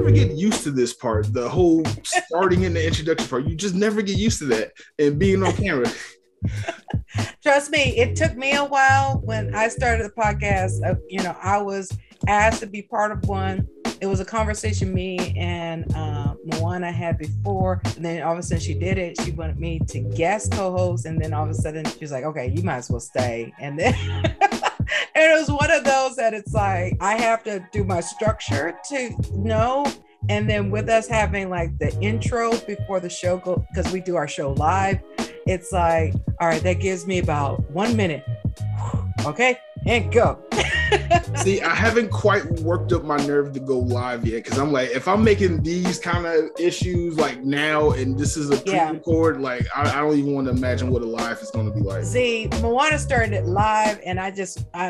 never get used to this part, the whole starting in the introduction part. You just never get used to that and being on camera. Trust me, it took me a while when I started the podcast. I was asked to be part of one. It was a conversation me and Moana had before, and then all of a sudden she did it. She wanted me to guest co-host, and then all of a sudden she was like, okay, you might as well stay. And then and it was one of those that it's like, I have to do my structure to know. And then with us having like the intros before the show go, because we do our show live, it's like, all right, that gives me about 1 minute. Okay, and go. See, I haven't quite worked up my nerve to go live yet, because I'm like, if I'm making these kind of issues like now, and this is a pre-record, like I don't even want to imagine what a live is going to be like. See, Moana started it live, and I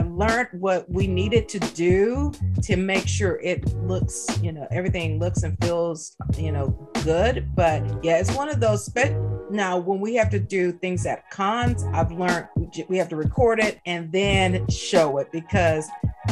learned what we needed to do to make sure it looks, everything looks and feels, good. But yeah, it's one of those. Now, when we have to do things at cons, I've learned we have to record it and then show it, because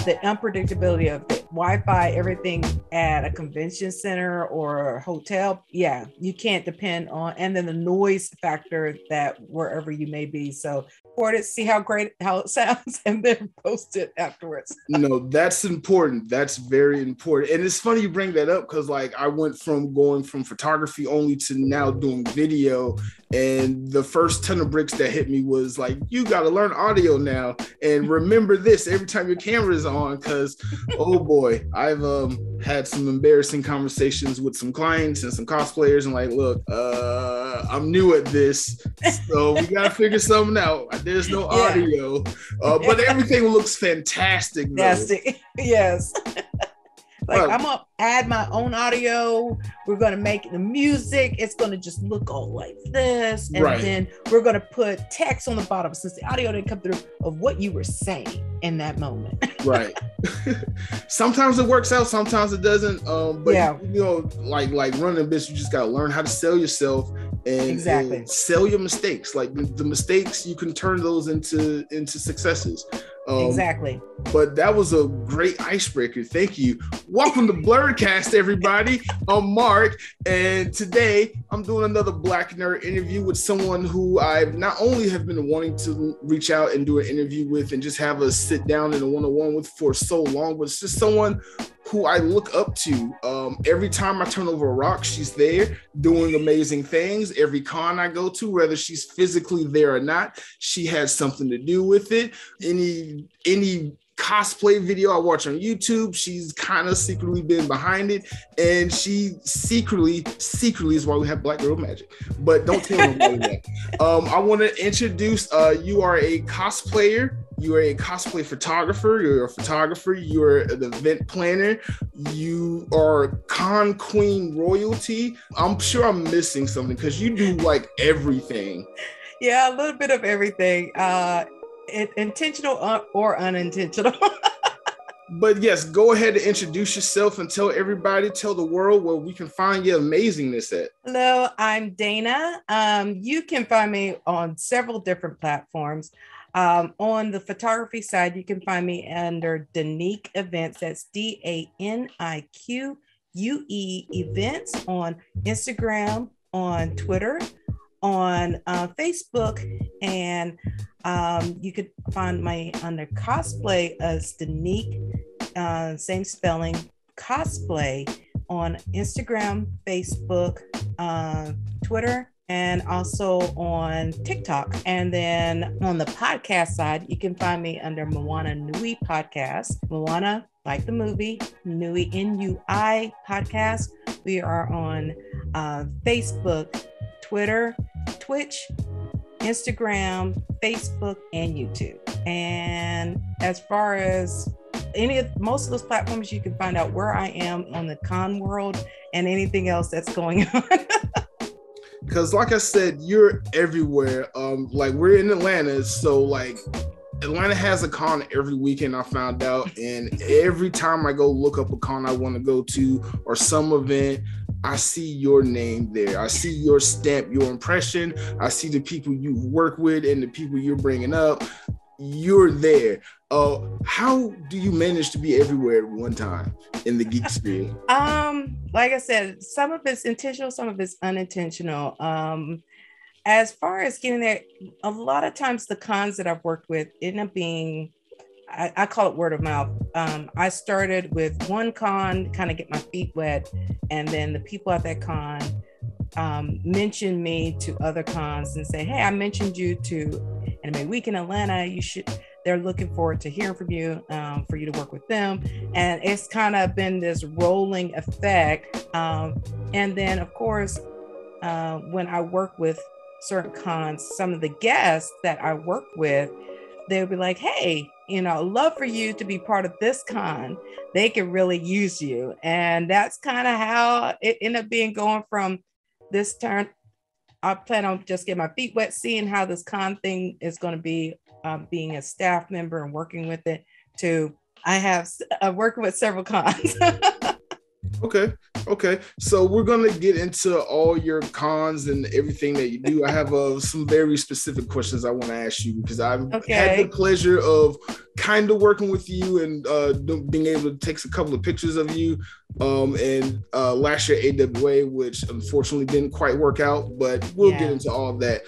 the unpredictability of the Wi-Fi, everything at a convention center or a hotel, you can't depend on, and then the noise factor that wherever you may be. So record it, see how it sounds, and then post it afterwards. That's important. That's very important. And it's funny you bring that up, because like I went from going from photography only to now doing video, and the first ton of bricks that hit me was like, you got to learn audio now, and remember this every time your camera is on, because oh boy, I've had some embarrassing conversations with some clients and some cosplayers, and like, look, I'm new at this, so we gotta figure something out. There's no audio, but everything looks fantastic. Yes. I'm gonna add my own audio. We're gonna make the music. It's gonna just look all like this, and then we're gonna put text on the bottom, since the audio didn't come through, of what you were saying in that moment. Right. Sometimes it works out, sometimes it doesn't. But like running a business, you just gotta learn how to sell yourself and sell your mistakes. Like the mistakes, you can turn those into successes. Exactly. But that was a great icebreaker. Thank you. Welcome to Blerdcast, everybody. I'm Mark, and today I'm doing another Black Nerd interview with someone who I've not only have been wanting to reach out and do an interview with and just have a sit down and a one-on-one with for so long, but it's just someone who I look up to. Every time I turn over a rock, she's there doing amazing things. Every con I go to, whether she's physically there or not, she has something to do with it. Any cosplay video I watch on YouTube, she's kind of secretly been behind it, and she secretly is why we have Black Girl Magic. But don't tell nobody that. I want to introduce, you are a cosplayer. You are a cosplay photographer. You're a photographer. You're an event planner. You are con queen royalty. I'm sure I'm missing something, because you do like everything. Yeah, a little bit of everything. Intentional or unintentional. But yes, go ahead and introduce yourself and tell the world where we can find your amazingness at. Hello, I'm Dana. You can find me on several different platforms. On the photography side, you can find me under Danique Events. That's DANIQUE Events on Instagram, on Twitter, on Facebook, and you could find me under cosplay as Danique, same spelling, cosplay, on Instagram, Facebook, Twitter, and also on TikTok. And then on the podcast side, you can find me under Moana Nui Podcast. Moana, like the movie, Nui, N-U-I Podcast. We are on Facebook, Twitter, Twitch, Instagram, Facebook, and YouTube. And as far as most of those platforms, you can find out where I am on the con world and anything else that's going on. Because like I said, you're everywhere. Like we're in Atlanta, so like Atlanta has a con every weekend, I found out. And every time I go look up a con I want to go to or some event, I see your name there. I see your stamp, your impression. I see the people you work with and the people you're bringing up. you're there. How do you manage to be everywhere at one time in the geek sphere? Like I said, some of it's intentional, some of it's unintentional. As far as getting there, a lot of times the cons that I've worked with end up being, I call it word of mouth. I started with one con, kind of get my feet wet, and then the people at that con mentioned me to other cons and say, hey, I mentioned you to Anime Week in Atlanta. They're looking forward to hearing from you, for you to work with them. And it's kind of been this rolling effect. And then, of course, when I work with certain cons, some of the guests that I work with, they'll be like, hey, love for you to be part of this con. They can really use you. And that's kind of how it ended up being, going from this turn. I plan on just getting my feet wet, seeing how this con thing is going to be, being a staff member and working with it, to I have working with several cons. Okay. So we're going to get into all your cons and everything that you do. I have some very specific questions I want to ask you, because I've had the pleasure of kind of working with you and being able to take a couple of pictures of you and last year AWA, which unfortunately didn't quite work out, but we'll get into all of that.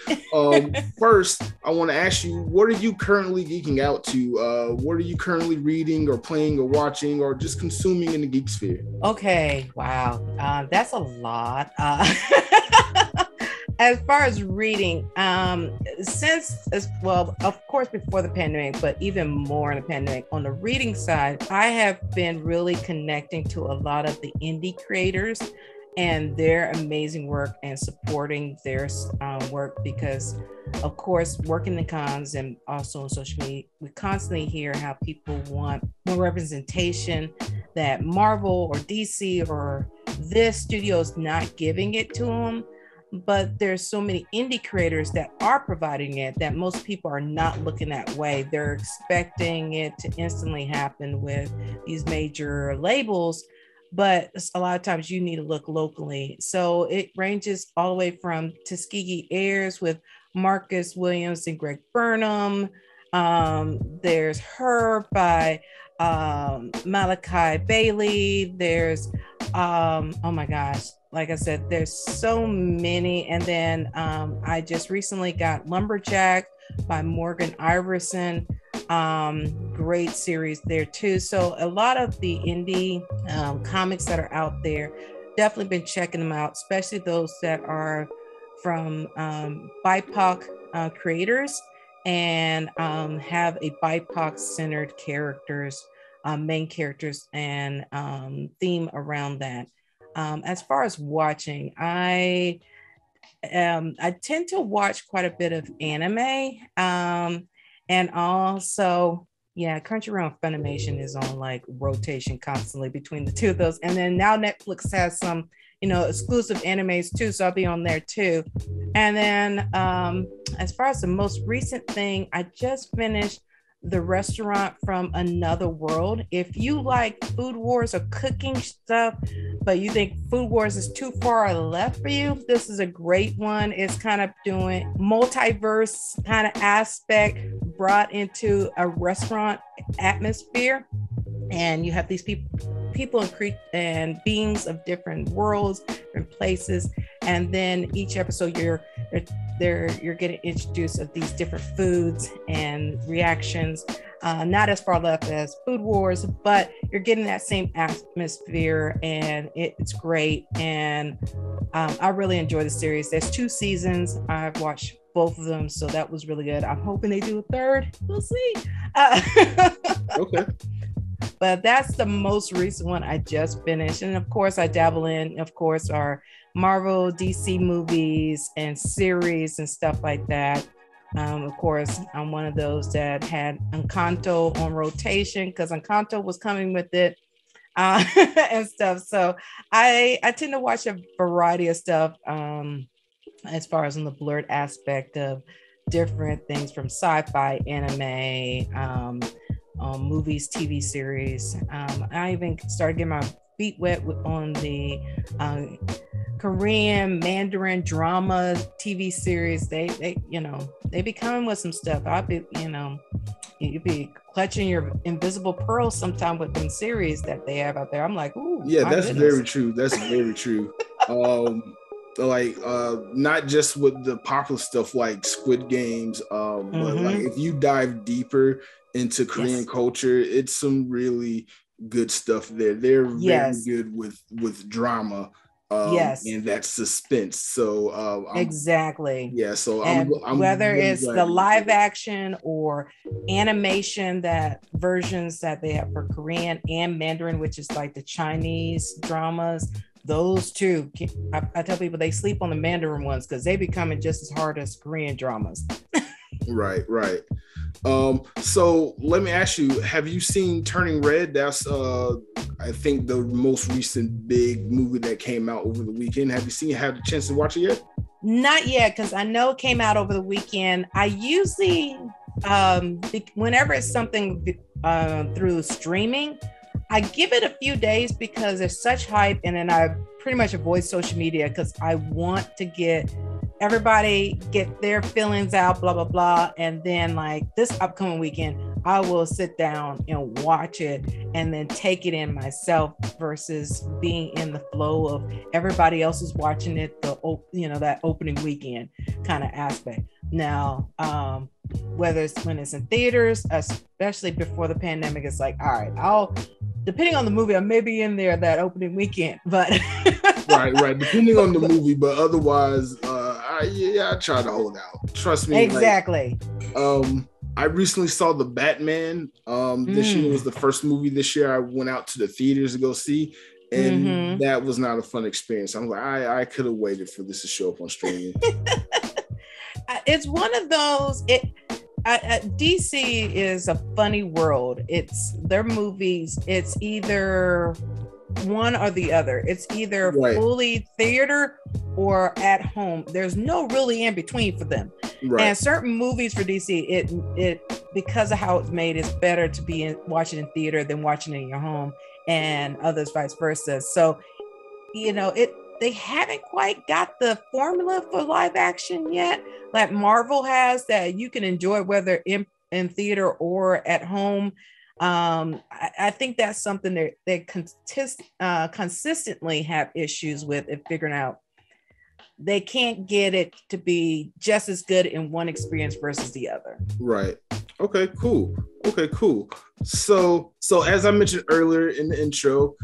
First, I want to ask you, what are you currently geeking out to? What are you currently reading or playing or watching or just consuming in the geek sphere? Okay, wow. That's a lot. As far as reading, of course, before the pandemic, but even more in the pandemic, on the reading side, I have been really connecting to a lot of the indie creators and their amazing work and supporting their work, because, of course, working the cons and also on social media, we constantly hear how people want more representation, that Marvel or DC or this studio is not giving it to them. But there's so many indie creators that are providing it that most people are not looking that way. They're expecting it to instantly happen with these major labels, but a lot of times you need to look locally. So it ranges all the way from Tuskegee Airs with Marcus Williams and Greg Burnham. There's Her by Malachi Bailey. There's, oh my gosh, like I said, there's so many. And then I just recently got Lumberjack by Morgan Iverson. Great series there too. So a lot of the indie comics that are out there, definitely been checking them out, especially those that are from BIPOC creators and have a BIPOC centered characters, main characters, and theme around that. As far as watching, I tend to watch quite a bit of anime, and also, Crunchyroll and Funimation is on like rotation constantly between the two of those. And then now Netflix has some, exclusive animes too, so I'll be on there too. And then as far as the most recent thing, I just finished The Restaurant from Another World. If you like Food Wars or cooking stuff, but you think Food Wars is too far left for you, this is a great one. It's kind of doing multiverse kind of aspect brought into a restaurant atmosphere. And you have these people and beings of different worlds, different places. And then each episode you're getting introduced of these different foods and reactions, not as far left as Food Wars, but you're getting that same atmosphere, and it's great. And I really enjoy the series. There's 2 seasons. I've watched both of them, so that was really good. I'm hoping they do a third. We'll see. Okay. But that's the most recent one I just finished. And of course, I dabble in, our Marvel, DC movies and series and stuff like that. Of course, I'm one of those that had Encanto on rotation because Encanto was coming with it and stuff. So I tend to watch a variety of stuff as far as in the blurred aspect of different things from sci-fi, anime, movies, TV series. I even started getting my feet wet on the Korean, Mandarin drama TV series, they be coming with some stuff. I'll be, you'd be clutching your invisible pearls sometime with them series that they have out there. I'm like, ooh, yeah, that's very true. That's very true. Not just with the popular stuff like Squid Games, but like if you dive deeper into Korean culture, it's some really good stuff there. They're very good with drama. And that suspense. So exactly. Yeah. So I'm whether really it's the live action or animation, that versions that they have for Korean and Mandarin, which is like the Chinese dramas, those two, I tell people they sleep on the Mandarin ones because they be coming just as hard as Korean dramas. Right. So let me ask you, have you seen Turning Red? That's I think the most recent big movie that came out over the weekend. Have you had the chance to watch it yet? Not yet, because I know it came out over the weekend. I usually whenever it's something through streaming, I give it a few days because there's such hype, and then I pretty much avoid social media because I want to get everybody get their feelings out, blah, blah, blah. And then like this upcoming weekend, I will sit down and watch it and then take it in myself versus being in the flow of everybody else is watching it, that opening weekend kind of aspect. Now, whether it's when it's in theaters, especially before the pandemic, it's like, all right, depending on the movie, I may be in there that opening weekend, but right. Depending on the movie, but otherwise, I try to hold out. Trust me. Exactly. I recently saw The Batman. This year was the first movie this year I went out to the theaters to go see, and that was not a fun experience. I'm like, I could have waited for this to show up on streaming. It's one of those. DC is a funny world. It's their movies. It's either one or the other. It's either fully theater or at home. There's no really in between for them. Right. And certain movies for DC, it because of how it's made, it's better to be watching in theater than watching in your home, and others vice versa. So, they haven't quite got the formula for live action yet, like Marvel has, that you can enjoy whether in theater or at home. I think that's something that they consistently have issues with in figuring out. They can't get it to be just as good in one experience versus the other. Right. Okay, cool. So as I mentioned earlier in the intro,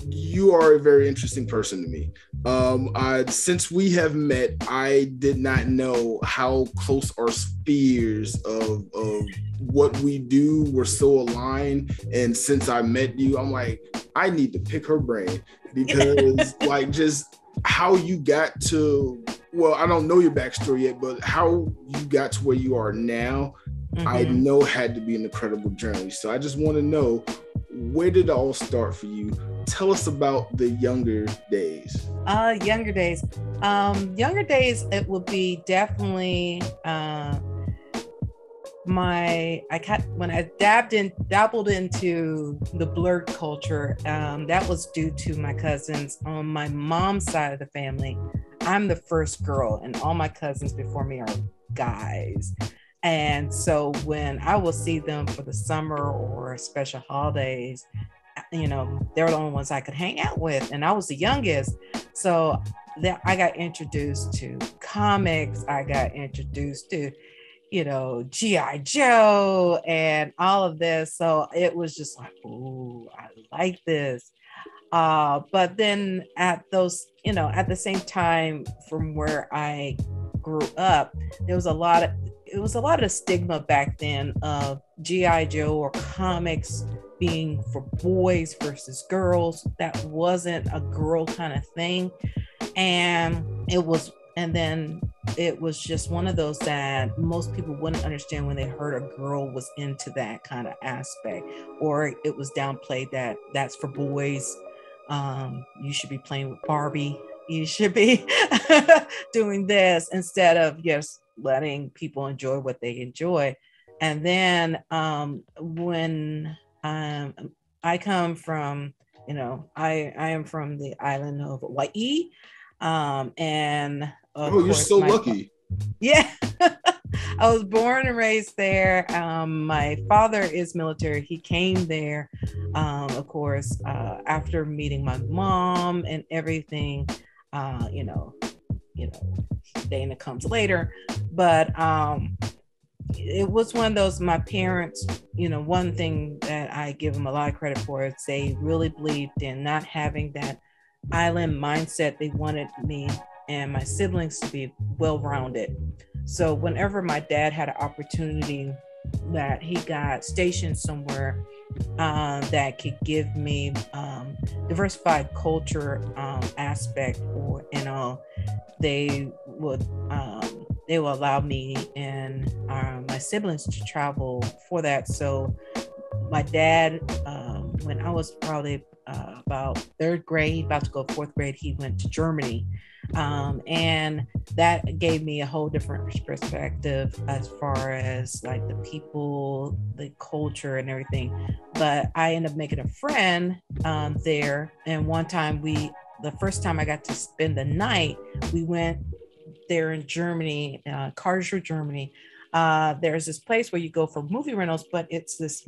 you are a very interesting person to me. Since we have met, I did not know how close our spheres of what we do were so aligned. And since I met you, I'm like, I need to pick her brain because like just how you got to, well, I don't know your backstory yet, but how you got to where you are now, I know had to be an incredible journey. So I just want to know, where did it all start for you? Tell us about the younger days. Younger days, it would be definitely when I dabbled into the blerd culture, that was due to my cousins on my mom's side of the family. I'm the first girl, and all my cousins before me are guys. And so when I will see them for the summer or special holidays, they're the only ones I could hang out with. And I was the youngest. So I got introduced to comics. I got introduced to, G.I. Joe and all of this. So it was just like, ooh, I like this. But then at the same time from where I grew up, it was a lot of the stigma back then of G.I. Joe or comics being for boys versus girls. That wasn't a girl kind of thing. And then it was just one of those that most people wouldn't understand when they heard a girl was into that kind of aspect, or it was downplayed that that's for boys. You should be playing with Barbie. You should be doing this instead of just letting people enjoy what they enjoy. And then when I come from, I am from the island of Hawaii. And of oh, you're course, so lucky. Yeah. I was born and raised there. My father is military. He came there, of course, after meeting my mom and everything. You know, Dana comes later, but it was one of those. My parents, one thing that I give them a lot of credit for is they really believed in not having that island mindset. They wanted me and my siblings to be well-rounded. So whenever my dad had an opportunity that he got stationed somewhere that could give me diversified culture aspect, or they would allow me and my siblings to travel for that. So my dad, when I was probably about third grade, about to go fourth grade, he went to Germany. And that gave me a whole different perspective as far as like the people, the culture and everything. But I ended up making a friend there. And one time the first time I got to spend the night, we went there in Germany, Karlsruhe, Germany. There's this place where you go for movie rentals, but it's this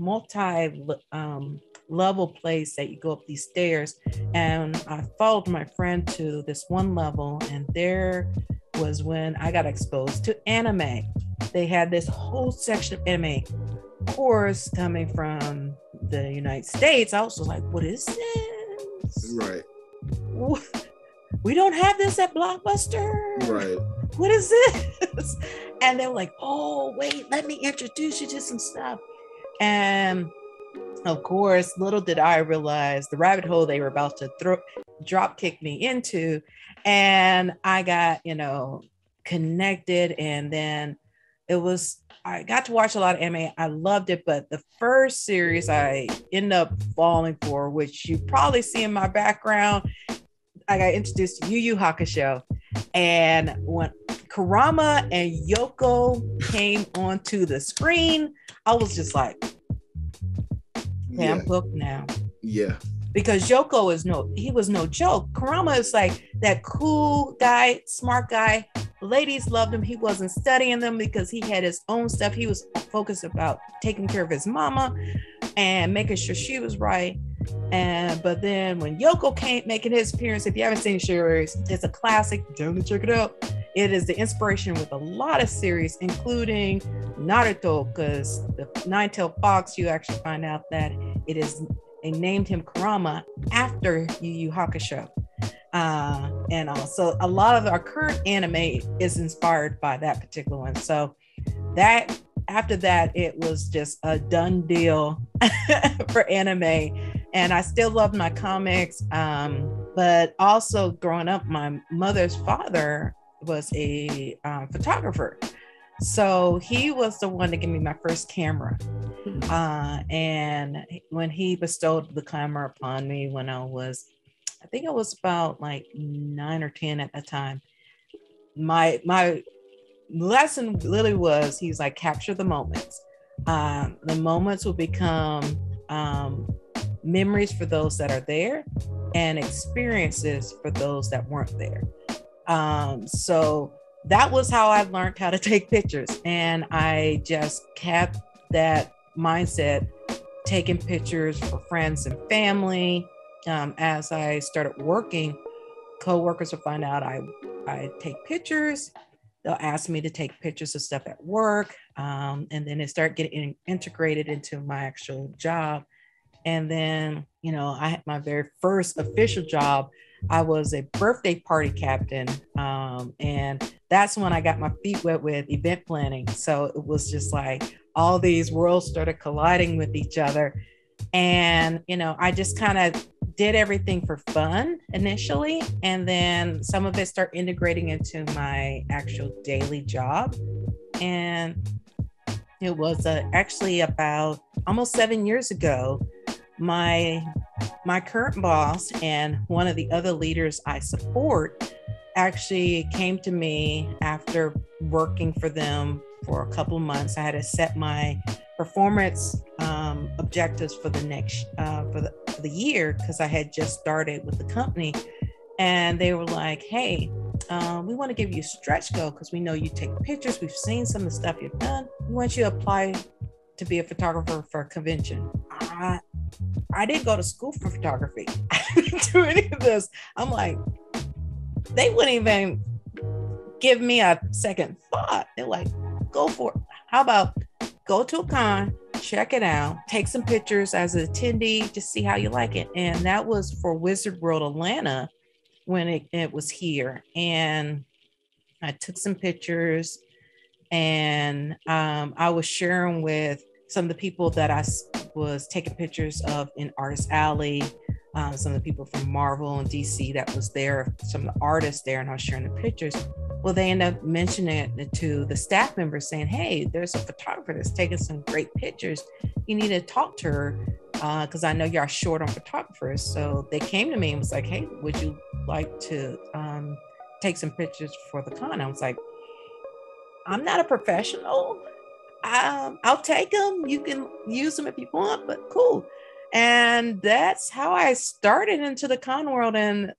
level place that you go up these stairs. And I followed my friend to this one level, and there was when I got exposed to anime. They had this whole section of anime. Of course, coming from the United States, I was like, what is this? Right. We don't have this at Blockbuster. Right. What is this? And they were like, oh, wait, let me introduce you to some stuff. And of course, little did I realize the rabbit hole they were about to drop kick me into. And I got, connected. And then I got to watch a lot of anime. I loved it. But the first series I ended up falling for, which you probably see in my background, I got introduced to Yu Yu Hakusho. And when Kurama and Yoko came onto the screen, I was just like, yeah, I'm hooked now. Yeah. Because Yoko was no joke. Kurama is like that cool guy, smart guy. Ladies loved him. He wasn't studying them because he had his own stuff. He was focused about taking care of his mama and making sure she was right. But then when Yoko came making his appearance, if you haven't seen the series, it's a classic. Definitely check it out. It is the inspiration with a lot of series, including Naruto, because the Nine-Tailed Fox, you actually find out that they named him Kurama after Yu Yu Hakusho. And also a lot of our current anime is inspired by that particular one. So that after that, it was just a done deal for anime. And I still love my comics. But also growing up, my mother's father was a photographer. So he was the one to give me my first camera. And when he bestowed the camera upon me when I think I was about like 9 or 10 at the time, my lesson literally was, he's like, capture the moments. The moments will become memories for those that are there and experiences for those that weren't there. So that was how I learned how to take pictures. And I just kept that mindset, taking pictures for friends and family. As I started working, coworkers would find out I take pictures. They'll ask me to take pictures of stuff at work. And then it started getting integrated into my actual job. And then, I had my very first official job. I was a birthday party captain. And that's when I got my feet wet with event planning. So it was just like all these worlds started colliding with each other. And, I just kind of did everything for fun initially. And then some of it started integrating into my actual daily job. And it was actually about almost 7 years ago, my current boss and one of the other leaders I support actually came to me after working for them for a couple of months. I had to set my performance objectives for the next for the year, because I had just started with the company. and they were like, hey, we want to give you a stretch goal because we know you take pictures. We've seen some of the stuff you've done. We want you to apply to be a photographer for a convention. I didn't go to school for photography. I didn't do any of this. I'm like, they wouldn't even give me a second thought. They're like, go for it. How about go to a con, check it out, take some pictures as an attendee, just see how you like it. And that was for Wizard World Atlanta when it was here. And I took some pictures, and I was sharing with some of the people that I was taking pictures of in Artist Alley, some of the people from Marvel and DC that was there, some of the artists there, and I was sharing the pictures. Well, they ended up mentioning it to the staff members saying, hey, there's a photographer that's taking some great pictures. You need to talk to her because I know y'all short on photographers. So they came to me and was like, hey, would you like to take some pictures for the con? I was like, I'm not a professional. I'll take them. You can use them if you want, but cool. And that's how I started into the con world. And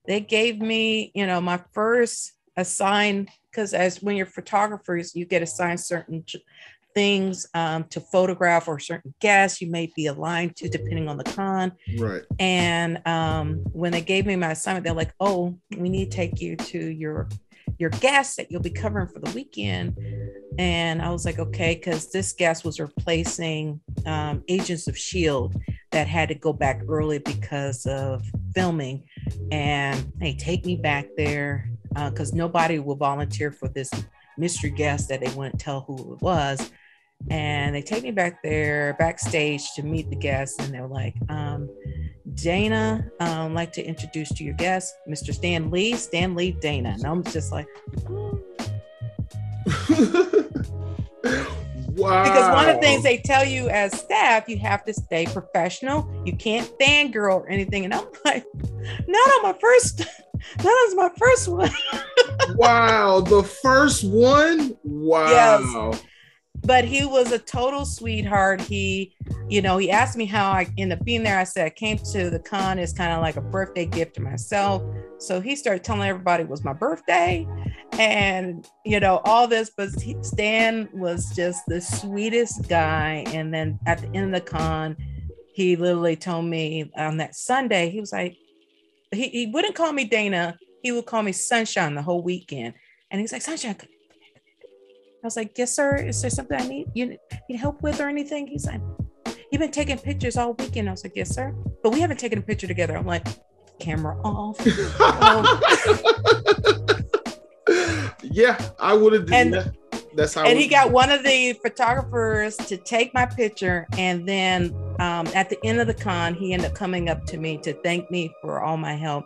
they gave me, my first assigned, because as when you're photographers, you get assigned certain things to photograph, or certain guests you may be aligned to depending on the con. Right. And when they gave me my assignment, they're like, oh, we need to take you to your guest that you'll be covering for the weekend. And I was like, okay, because this guest was replacing Agents of S.H.I.E.L.D. that had to go back early because of filming. And they take me back there because nobody will volunteer for this mystery guest that they wouldn't tell who it was. And they take me back there backstage to meet the guests. And they're like, Dana, I'd like to introduce to your guest, Mr. Stan Lee Dana. And I'm just like, wow. Because one of the things they tell you as staff, you have to stay professional. You can't fangirl or anything. And I'm like, that was my first one. Wow, the first one? Wow. Yes. But he was a total sweetheart. He asked me how I ended up being there. I said, I came to the con as kind of like a birthday gift to myself. So he started telling everybody it was my birthday and, all this, but Stan was just the sweetest guy. And then at the end of the con, he literally told me on that Sunday, he was like, he wouldn't call me Dana. He would call me Sunshine the whole weekend. And he's like, Sunshine. I was like, yes, sir. Is there something you need help with or anything? He's like, you've been taking pictures all weekend. I was like, yes, sir. But we haven't taken a picture together. I'm like, camera off. Yeah, I would have done that. That's how. And he got one of the photographers to take my picture. And then at the end of the con, he ended up coming up to me to thank me for all my help.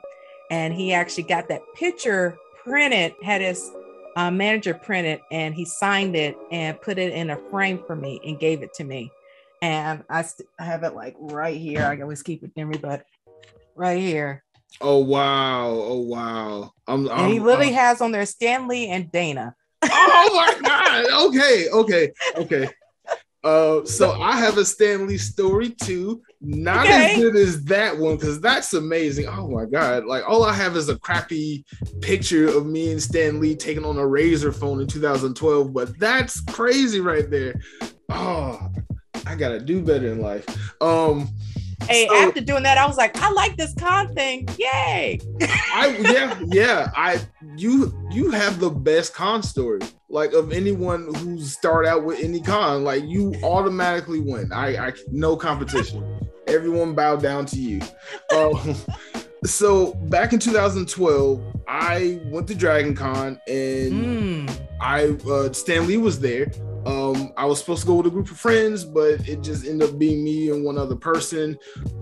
And he actually got that picture printed, had his manager printed, and he signed it and put it in a frame for me and gave it to me. And I have it like right here. I always keep it near me, but right here. Oh wow. And he literally has on there Stan Lee and Dana. Oh my God. Okay. So I have a Stan Lee story too. Not as good as that one, because that's amazing. Oh my God. Like all I have is a crappy picture of me and Stan Lee taking on a Razr phone in 2012, but that's crazy right there. Oh, I gotta do better in life. After doing that, I was like, I like this con thing. Yay. You have the best con story, like of anyone who's started out with any con. Like you automatically win. I no competition. Everyone bowed down to you. So back in 2012, I went to Dragon Con and Stan Lee was there. I was supposed to go with a group of friends, but it just ended up being me and one other person.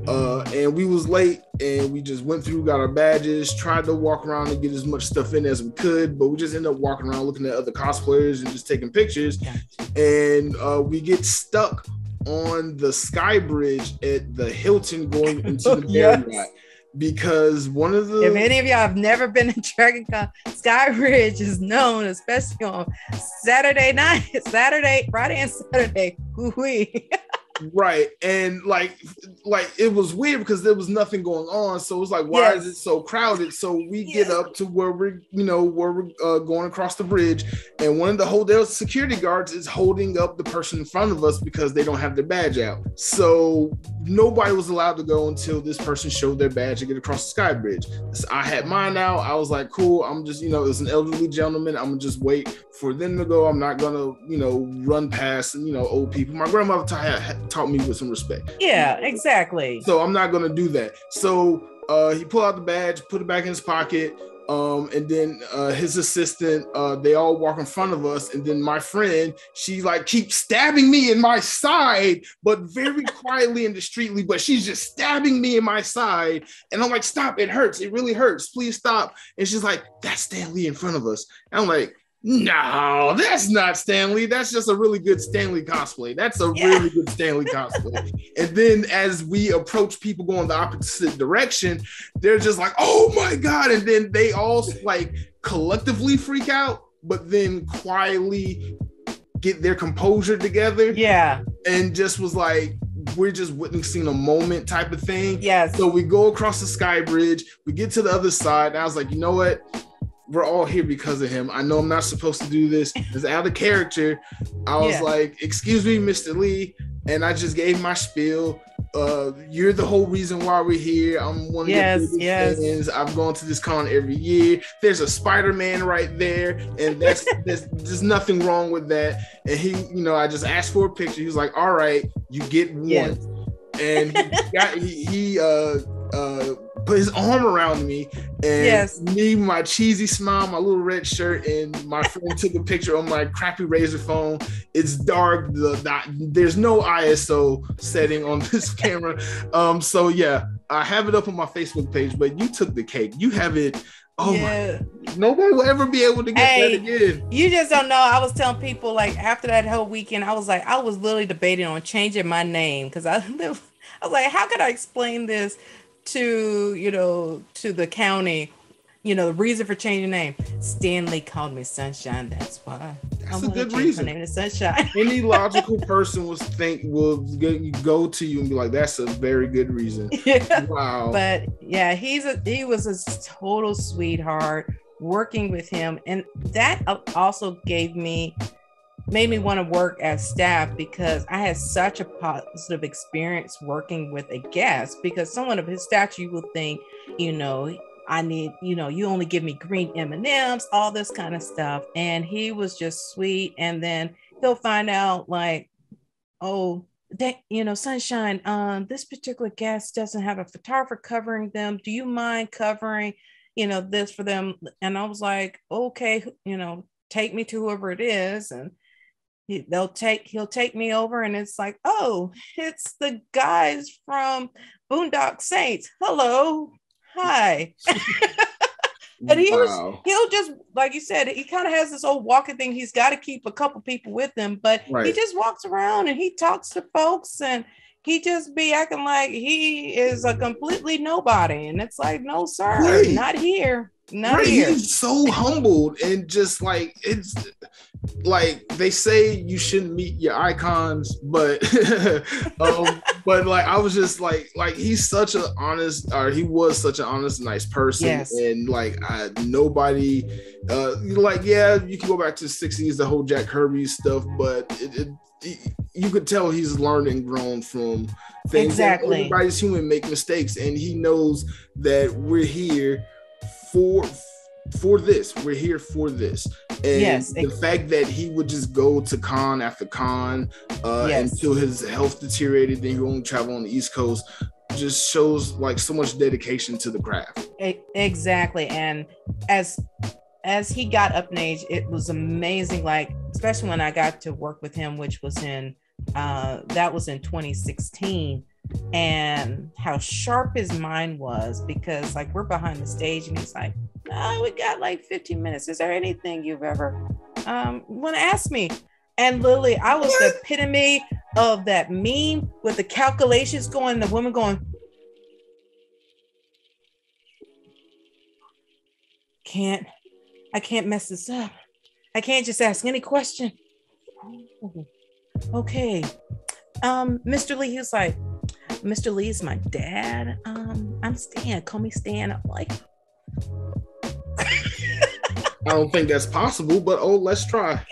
And we was late and we just went through, got our badges, tried to walk around and get as much stuff in as we could, but we just ended up walking around looking at other cosplayers and just taking pictures. And we get stuck on the Sky Bridge at the Hilton going into the Marriott. Because one of the... If any of y'all have never been to Dragon Con, Sky Bridge is known, especially on Friday and Saturday. Right. And like it was weird because there was nothing going on. So it was like, why is it so crowded? So we get up to where we're going across the bridge, and one of the hotel security guards is holding up the person in front of us because they don't have their badge out. So nobody was allowed to go until this person showed their badge and get across the sky bridge. So I had mine out. I was like, cool. I'm just, it was an elderly gentleman. I'm gonna just wait for them to go. I'm not gonna, run past, old people. My grandmother taught me with some respect. Yeah, exactly. So I'm not gonna do that. So he pulled out the badge, put it back in his pocket, and then his assistant, they all walk in front of us, and then my friend, she like keeps stabbing me in my side, but very quietly and discreetly, but she's just stabbing me in my side, and I'm like, stop, it hurts, it really hurts, please stop. And she's like, that's Stan Lee in front of us. And I'm like, no, that's not Stan Lee. That's just a really good Stan Lee cosplay. That's a really good Stan Lee cosplay. And then as we approach people going the opposite direction, they're just like, oh my God. And then they all like collectively freak out, but then quietly get their composure together. Yeah. And just was like, we're just witnessing a moment type of thing. Yes. So we go across the sky bridge, we get to the other side, and I was like, you know what? We're all here because of him. I know I'm not supposed to do this. It's out of character. I was like, excuse me, Mr. Lee. And I just gave my spiel. You're the whole reason why we're here. I'm one of your biggest fans. I've gone to this con every year. There's a Spider-Man right there. And there's nothing wrong with that. And he, I just asked for a picture. He was like, all right, you get one. Yes. And he put his arm around me, and me, my cheesy smile, my little red shirt, and my friend took a picture on my crappy Razr phone. It's dark. There's no ISO setting on this camera. So yeah, I have it up on my Facebook page, but you took the cake. You have it. Oh my, nobody will ever be able to get that again. You just don't know. I was telling people, like, after that whole weekend, I was literally debating on changing my name, because I was like, how could I explain this to the county, the reason for changing the name? Stan Lee called me Sunshine. That's why. That's a good reason. My name is Sunshine. Any logical person will go to you and be like, that's a very good reason. Yeah. Wow. But yeah, he was a total sweetheart. Working with him, and that also made me want to work as staff, because I had such a positive experience working with a guest, because someone of his stature, you would think, I need, you only give me green M&Ms, all this kind of stuff. And he was just sweet. And then he'll find out like, oh, that, Sunshine, this particular guest doesn't have a photographer covering them. Do you mind covering, this for them? And I was like, okay, take me to whoever it is. And he'll take me over, and it's like, oh, it's the guys from Boondock Saints. Hello, hi. And he'll just, like you said, he kind of has this old walking thing. He's got to keep a couple people with him, but he just walks around and he talks to folks, and he just be acting like he is a completely nobody. And it's like, no, sir, not here. Not here. He's so humbled, and just like, it's like they say you shouldn't meet your icons, but but like I was just like he's such an honest, or he was such an honest, nice person. And like nobody you can go back to the 60s, the whole Jack Kirby stuff, but you could tell he's learned and grown from things. Exactly. Everybody's human, make mistakes, and he knows that we're here for this. We're here for this. And the fact that he would just go to con after con until his health deteriorated, then he won't travel on the East Coast, just shows like so much dedication to the craft. Exactly. And as he got up in age, it was amazing, like especially when I got to work with him, which was in 2016, and how sharp his mind was, because like we're behind the stage and he's like, oh, we got like 15 minutes. Is there anything you've ever want to ask me? And literally, I was the epitome of that meme with the calculations going, the woman going, I can't mess this up. I can't just ask any question. Okay. Mr. Lee, he was like, Mr. Lee is my dad. I'm Stan. Call me Stan. I'm like, I don't think that's possible, but let's try.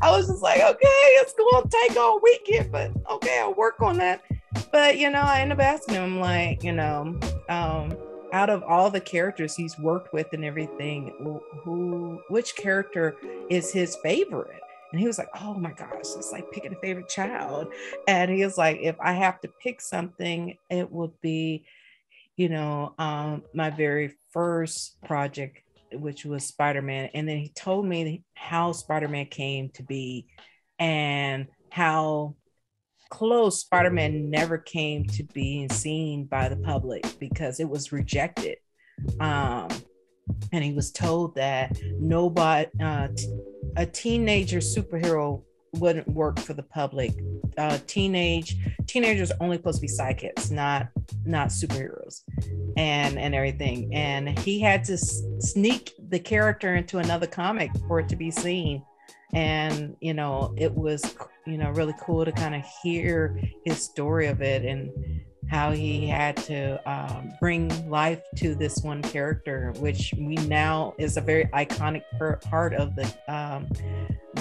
I was just like, okay, it's going to take all weekend, but okay, I'll work on that. But, I ended up asking him, like, out of all the characters he's worked with and everything, which character is his favorite? And he was like, oh my gosh, it's like picking a favorite child. And he was like, if I have to pick something, it would be, my very first project, which was Spider-Man. And then he told me how Spider-Man came to be and how close Spider-Man never came to being seen by the public because it was rejected. And he was told that nobody, a teenager superhero wouldn't work for the public. Teenagers are only supposed to be sidekicks, not superheroes, and everything. And he had to sneak the character into another comic for it to be seen. And it was really cool to kind of hear his story of it and how he had to bring life to this one character, which we now is a very iconic part of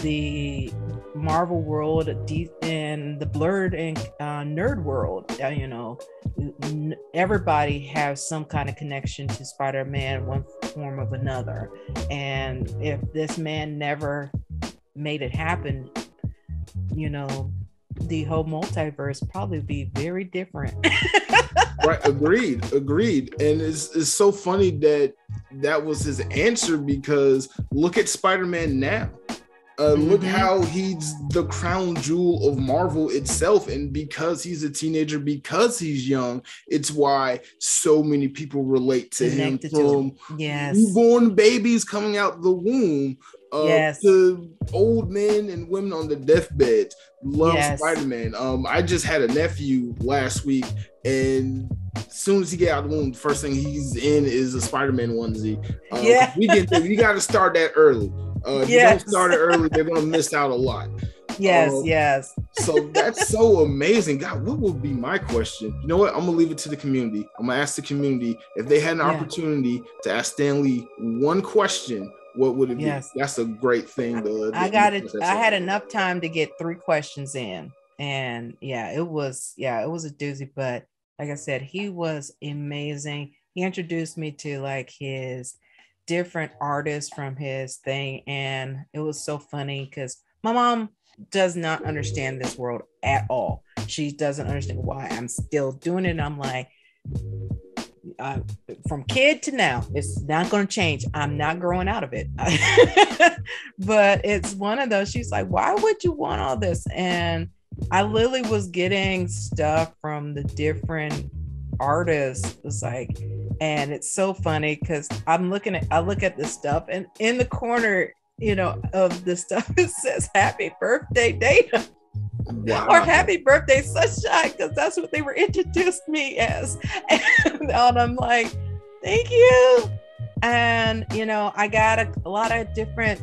the Marvel world and the blurred and nerd world. Everybody has some kind of connection to Spider-Man, one form of another. And if this man never made it happen, the whole multiverse probably be very different. Right, agreed. And it's so funny that was his answer, because look at Spider-Man now. Look how he's the crown jewel of Marvel itself, and because he's a teenager, because he's young, it's why so many people relate to him, from newborn babies coming out the womb to old men and women on the deathbed love Spider-Man. I just had a nephew last week, and as soon as he get out of the womb, the first thing he's in is a Spider-Man onesie. You got to start that early. If you don't start it early, they're going to miss out a lot. Yes. So that's so amazing. God, what would be my question? You know what? I'm going to leave it to the community. I'm going to ask the community if they had an opportunity to ask Stan Lee one question, what would it be? That's a great thing. I had enough time to get 3 questions in, and it was a doozy. But like I said, he was amazing. He introduced me to like his different artists from his thing, and it was so funny because my mom does not understand this world at all. She doesn't understand why I'm still doing it. And I'm like, from kid to now, it's not going to change. I'm not growing out of it. But it's one of those, she's like, why would you want all this? And I literally was getting stuff from the different artists. It's like, and it's so funny because I look at this stuff, and in the corner, of the stuff, it says "Happy Birthday, Dana." Wow. Or "Happy Birthday, Sunshine," because that's what they were introduced me as. And I'm like, thank you. And I got a lot of different,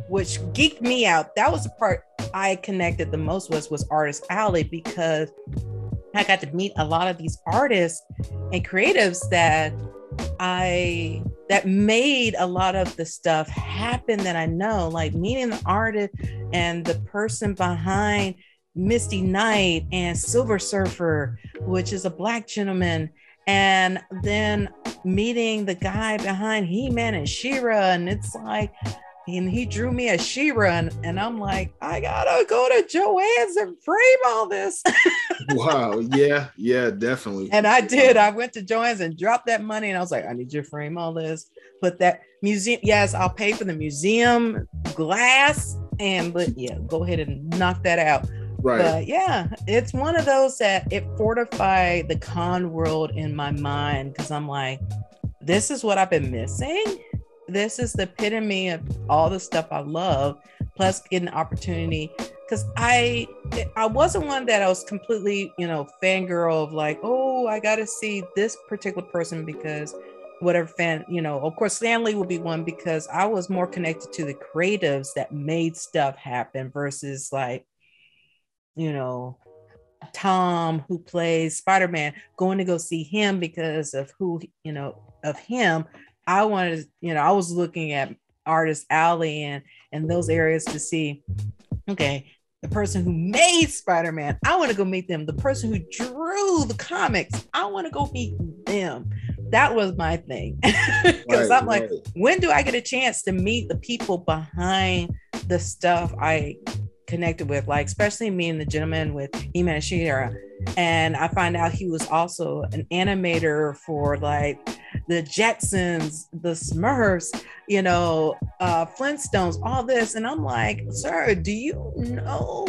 which geeked me out. That was the part I connected the most was Artist Alley, because I got to meet a lot of these artists and creatives that made a lot of the stuff happen that I know, like meeting the artist and the person behind Misty Knight and Silver Surfer, which is a Black gentleman, and then meeting the guy behind He-Man and She-Ra, and it's like, and he drew me a She-Ra, and I'm like, I gotta go to Joann's and frame all this. Wow. Yeah, definitely. And I did. I went to Joann's and dropped that money, and I was like, I need you to frame all this. Put that museum. Yes, I'll pay for the museum glass, but go ahead and knock that out. Right. But it's one of those that it fortified the con world in my mind, because I'm like, this is what I've been missing. This is the epitome of all the stuff I love, plus getting the opportunity. Because I wasn't one that I was completely, fangirl of like, oh, I got to see this particular person because whatever fan, of course, Stan Lee would be one, because I was more connected to the creatives that made stuff happen versus like, you know, Tom, who plays Spider-Man, going to go see him because of who, you know, of him. I wanted, you know, I was looking at Artist Alley and those areas to see, okay, the person who made Spider-Man, I want to go meet them. The person who drew the comics, I want to go meet them. That was my thing. Because I'm like, when do I get a chance to meet the people behind the stuff I connected with, like especially me and the gentleman with He-Man and She-Ra. And I find out he was also an animator for like the Jetsons, the Smurfs, you know, Flintstones, all this. And I'm like, sir, do you know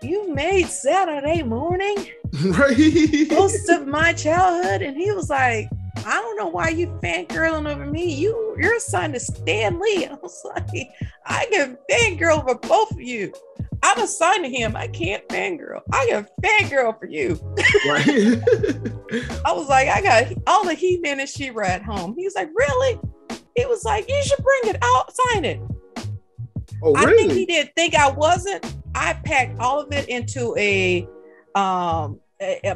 you made Saturday Morning? Right. Most of my childhood. And he was like, I don't know why you fangirling over me. You're assigned to Stan Lee. I was like, I can fangirl over both of you. I'm assigned to him. I can't fangirl. I can fangirl for you. Right. I was like, I got all the He-Man and She-Ra at home. He was like, really? He was like, you should bring it out, sign it. Oh, really? I think he didn't think I wasn't. I packed all of it into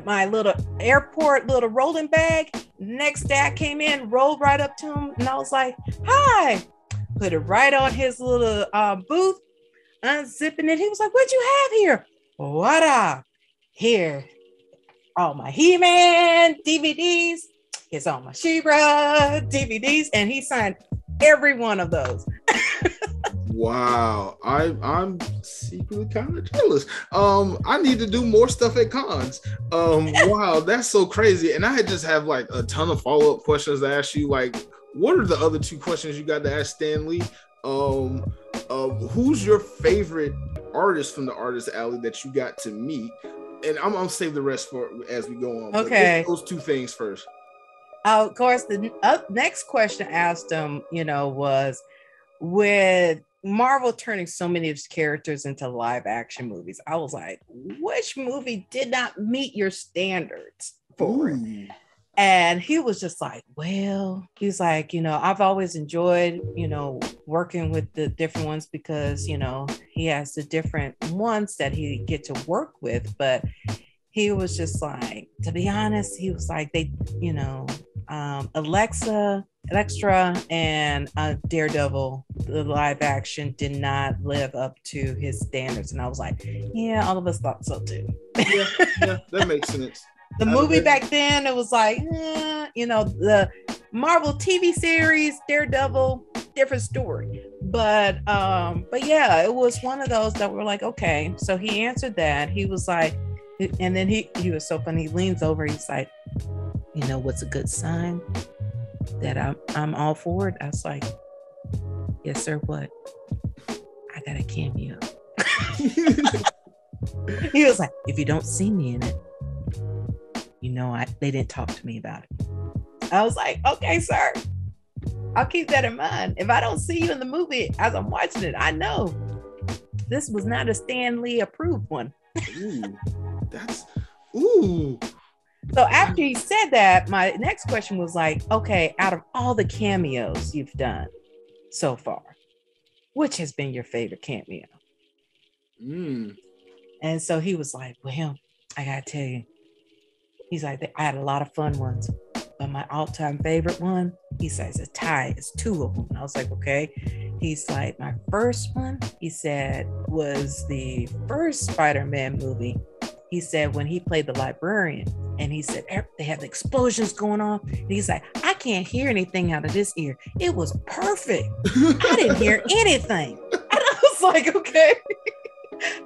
my little airport little rolling bag. Next day I came in, rolled right up to him, and I was like, hi. Put it right on his little booth, unzipping it. He was like, what'd you have here? What up? Here. All my He-Man DVDs. It's all my She-Ra DVDs. And he signed every one of those. Wow, I'm secretly kind of jealous. I need to do more stuff at cons. Wow, that's so crazy. And I just have like a ton of follow-up questions to ask you. Like, what are the other two questions you got to ask Stan Lee? Who's your favorite artist from the Artist Alley that you got to meet? And I'm gonna save the rest for as we go on. Okay, those two things first. Of course, the next question I asked him, you know, was with Marvel turning so many of his characters into live action movies, I was like, which movie did not meet your standards for it? And he was just like, well, he's like, you know, I've always enjoyed, you know, working with the different ones because, you know, he has the different ones that he get to work with. But he was just like, to be honest, he was like, they, you know, Elektra and Daredevil, the live action did not live up to his standards. And I was like, yeah, all of us thought so too. yeah, that makes sense. The movie back then, it was like, you know, the Marvel TV series, Daredevil, different story. But yeah, it was one of those that were like, okay. So he answered that. He was like, and then he was so funny. He leans over. He's like, you know, what's a good sign that I'm all for it? I was like, yes, sir. What? I got a cameo. He was like, if you don't see me in it, you know, they didn't talk to me about it. I was like, okay, sir, I'll keep that in mind. If I don't see you in the movie as I'm watching it, I know this was not a Stan Lee approved one. Ooh. So after he said that, my next question was like, okay, out of all the cameos you've done so far, which has been your favorite cameo? And so he was like, well, I gotta tell you, he's like, I had a lot of fun ones, but my all-time favorite one, he says, a tie. It's two of them. And I was like, okay. He's like, my first one, he said, was the first Spider-Man movie. He said when he played the librarian, and he said they have explosions going on. And he's like, I can't hear anything out of this ear. It was perfect. I didn't hear anything. And I was like, okay.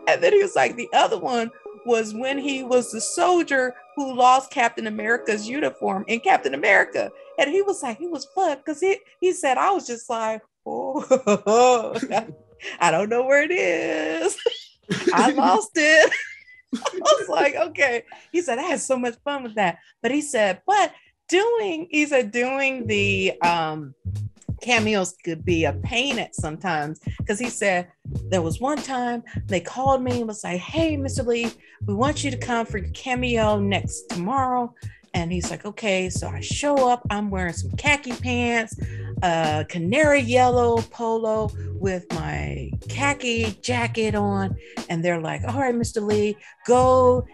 And then he was like, the other one was when he was the soldier who lost Captain America's uniform in Captain America. And he was like, he was fun because he said, I was just like, oh, I don't know where it is. I lost it. I was like, okay. He said, I had so much fun with that. But he said, doing the cameos could be a pain at sometimes, because he said there was one time they called me and was like, hey, Mr. Lee, we want you to come for your cameo tomorrow. And he's like, okay. So I show up, I'm wearing some khaki pants, canary yellow polo with my khaki jacket on. And they're like, all right, Mr. Lee, go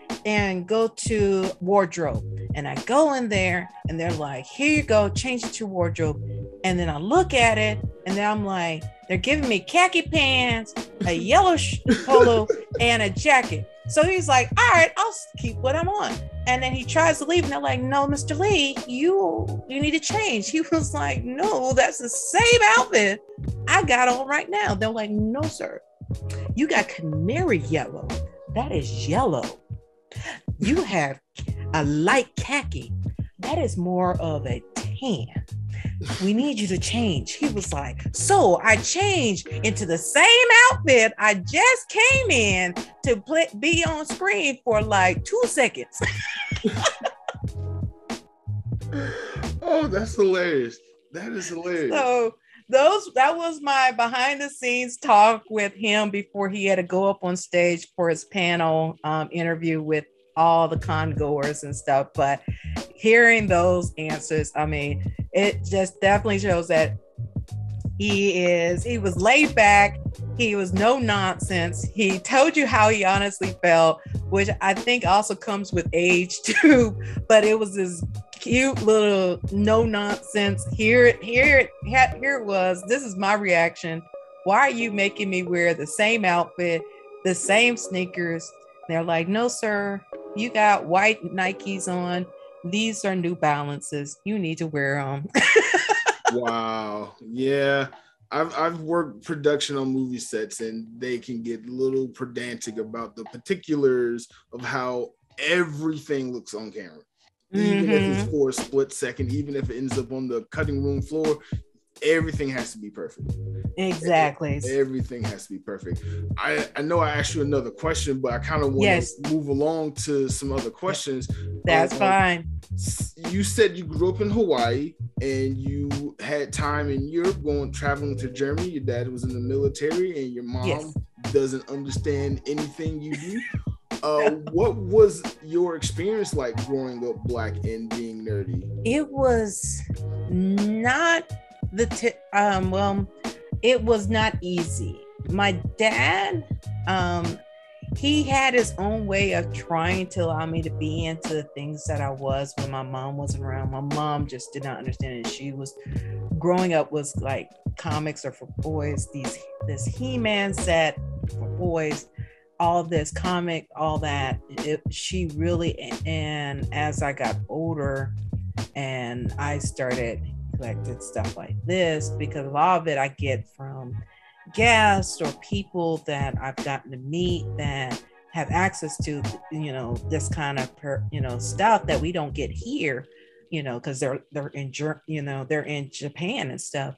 to wardrobe. And I go in there and they're like, here you go, change it to wardrobe. And then I look at it and then I'm like, they're giving me khaki pants, a yellow polo, and a jacket. So he's like, all right, I'll keep what I'm on. And then he tries to leave and they're like, no, Mr. Lee, you need to change. He was like, no, that's the same outfit I got on right now. They're like, no, sir, you got canary yellow. That is yellow. You have a light khaki. That is more of a tan. We need you to change. He was like, so I changed into the same outfit I just came in to be on screen for like 2 seconds. Oh, that's hilarious. That is hilarious. So that was my behind the scenes talk with him before he had to go up on stage for his panel interview with all the con goers and stuff. But hearing those answers, I mean, it just definitely shows that he was laid back. He was no nonsense. He told you how he honestly felt, which I think also comes with age too. But it was this cute little no nonsense. Here it was. This is my reaction. Why are you making me wear the same outfit, the same sneakers? They're like, no, sir, you got white Nikes on. These are New Balances. You need to wear them. Wow. Yeah. I've worked production on movie sets and they can get a little pedantic about the particulars of how everything looks on camera. Even if it's for a split second, even if it ends up on the cutting room floor, everything has to be perfect. Exactly. Everything has to be perfect. I know I asked you another question, but I kind of want to move along to some other questions. That's fine. You said you grew up in Hawaii and you had time in Europe traveling to Germany. Your dad was in the military and your mom doesn't understand anything you do. What was your experience like growing up Black and being nerdy? It was not it was not easy. My dad, he had his own way of trying to allow me to be into the things that I was when my mom wasn't around. My mom just did not understand it. She was growing up was like comics are for boys, this He-Man set for boys, all this comic, all that. She really, and as I got older and I started collecting stuff like this, because a lot of it I get from guests or people that I've gotten to meet that have access to, this kind of, stuff that we don't get here, because they're in Japan and stuff.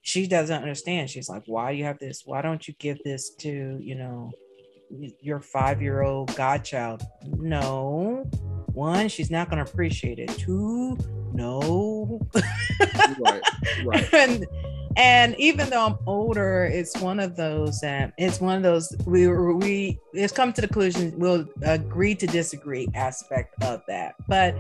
She doesn't understand. She's like, why do you have this? Why don't you give this to, your 5-year-old godchild? No. 1, she's not going to appreciate it. 2, no. Right. And even though I'm older, it's one of those we it's come to the conclusion we'll agree to disagree aspect of that. But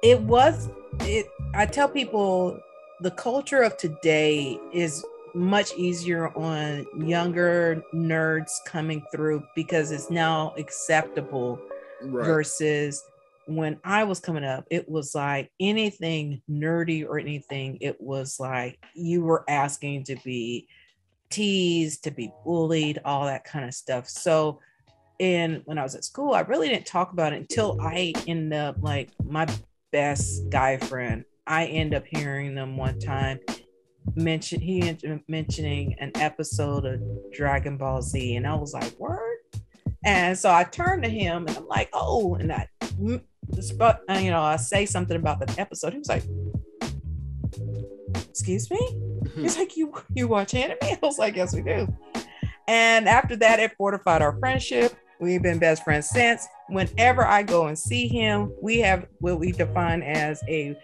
I tell people the culture of today is much easier on younger nerds coming through because it's now acceptable, versus when I was coming up, it was like anything nerdy or anything, it was like you were asking to be teased, to be bullied, all that kind of stuff. So when I was at school, I really didn't talk about it until I ended up, like, my best guy friend, I ended up hearing them one time mentioning an episode of Dragon Ball Z, and I was like, word? And so I turned to him and I'm like, oh, and I say something about that episode. He was like, excuse me? He's like, you watch anime? I was like, yes, we do. And after that, it fortified our friendship. We've been best friends since. Whenever I go and see him, we have what we define as a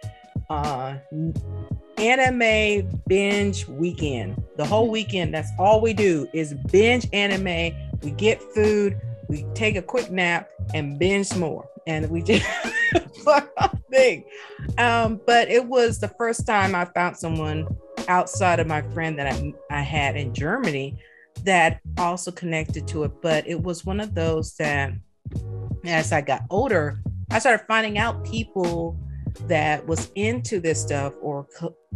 anime binge weekend. The whole weekend, that's all we do is binge anime. We get food, we take a quick nap and binge more. And we just thing. But it was the first time I found someone outside of my friend that I had in Germany that also connected to it. But it was one of those that as I got older, I started finding out people that was into this stuff or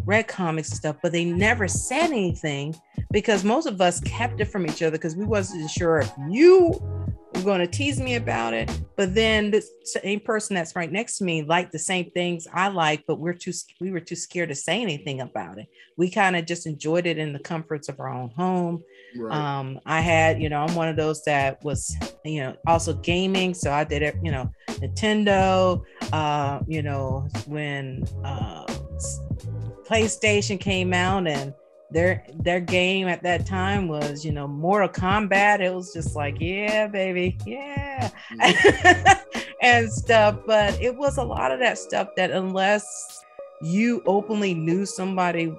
read comics and stuff, but they never said anything because most of us kept it from each other because we wasn't sure if you were going to tease me about it. But then the same person that's right next to me liked the same things I like, but we were too scared to say anything about it. We kind of just enjoyed it in the comforts of our own home. Right. I had, I'm one of those that was, also gaming. So I did it, Nintendo, when PlayStation came out and their game at that time was, Mortal Kombat. It was just like, yeah, baby. Yeah. And stuff. But it was a lot of that stuff that unless you openly knew somebody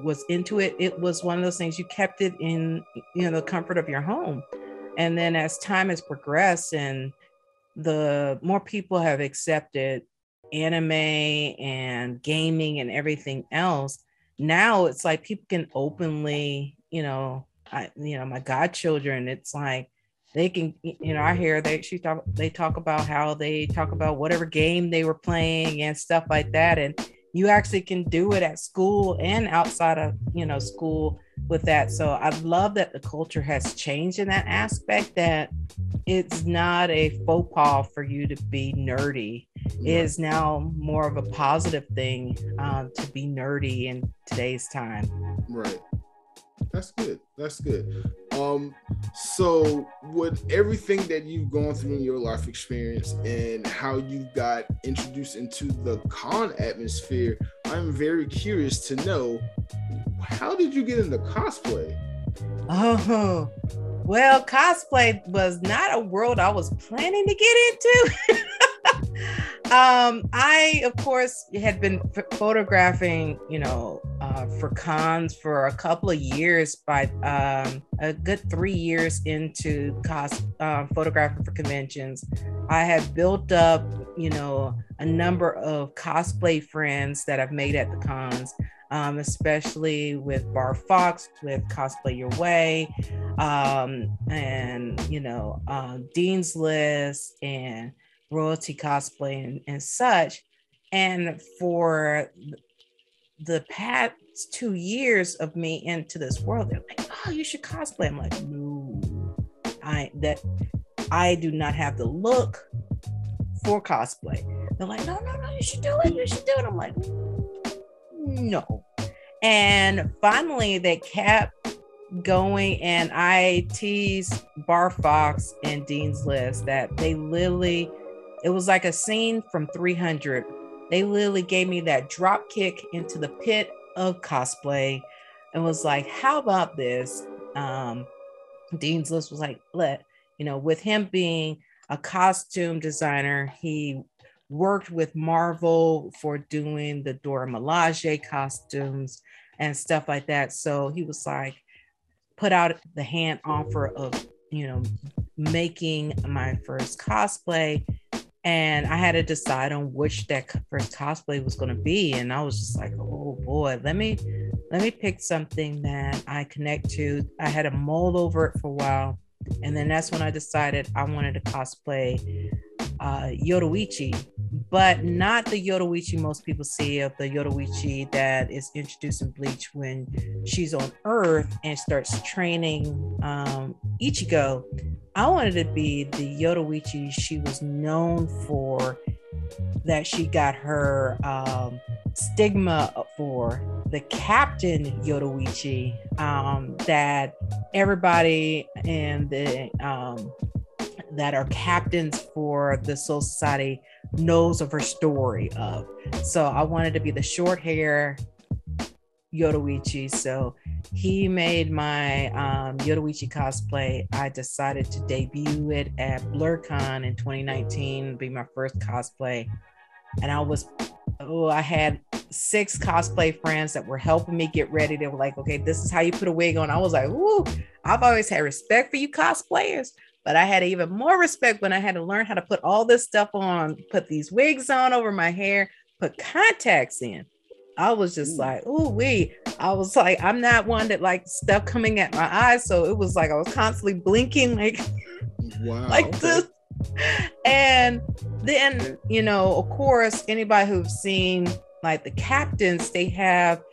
was into it, it was one of those things you kept it in, the comfort of your home. And then as time has progressed and the more people have accepted anime and gaming and everything else, now it's like people can openly, my godchildren, it's like they can, I hear they talk about how they talk about whatever game they were playing and stuff like that. And you actually can do it at school and outside of, school with that. So I love that the culture has changed in that aspect, that it's not a faux pas for you to be nerdy. It is now more of a positive thing to be nerdy in today's time. Right. That's good. That's good. So with everything that you've gone through in your life experience and how you got introduced into the con atmosphere, I'm very curious to know, how did you get into cosplay? Oh, well, cosplay was not a world I was planning to get into. I, of course, had been photographing, for cons for a couple of years, by a good 3 years into photographing for conventions. I had built up, a number of cosplay friends that I've made at the cons, especially with Bar Fox, with Cosplay Your Way, and, Dean's List and Royalty Cosplay and such. And for the past 2 years of me into this world, they're like, oh, you should cosplay. I'm like, no, I do not have the look for cosplay. They're like, no, you should do it. You should do it. I'm like, no. And finally they kept going, and I teased Bar Fox and Dean's List that they literally, it was like a scene from 300. They literally gave me that drop kick into the pit of cosplay and was like, how about this? Dean's List was like, with him being a costume designer, he worked with Marvel for doing the Dora Milaje costumes and stuff like that. So he was like, put out the hand offer of, making my first cosplay. And I had to decide on which that first cosplay was going to be. And I was just like, oh boy, let me pick something that I connect to. I had a mold over it for a while. And then that's when I decided I wanted to cosplay Yoruichi, but not the Yoruichi most people see, of the Yoruichi that is introduced in Bleach when she's on Earth and starts training Ichigo. I wanted to be the Yoruichi she was known for, that she got her stigma for, the Captain Yoruichi, that everybody in the that are captains for the Soul Society knows of her story of. So I wanted to be the short hair Yoruichi. So he made my Yoruichi cosplay. I decided to debut it at BlurCon in 2019, be my first cosplay. And I had 6 cosplay friends that were helping me get ready. They were like, okay, this is how you put a wig on. I was like, ooh, I've always had respect for you cosplayers, But I had even more respect when I had to learn how to put all this stuff on, put these wigs on over my hair, put contacts in. I was just like, ooh, I was like, I'm not one that like stuff coming at my eyes. So it was like I was constantly blinking like, this. And then, you know, of course, anybody who's seen like the captains, they have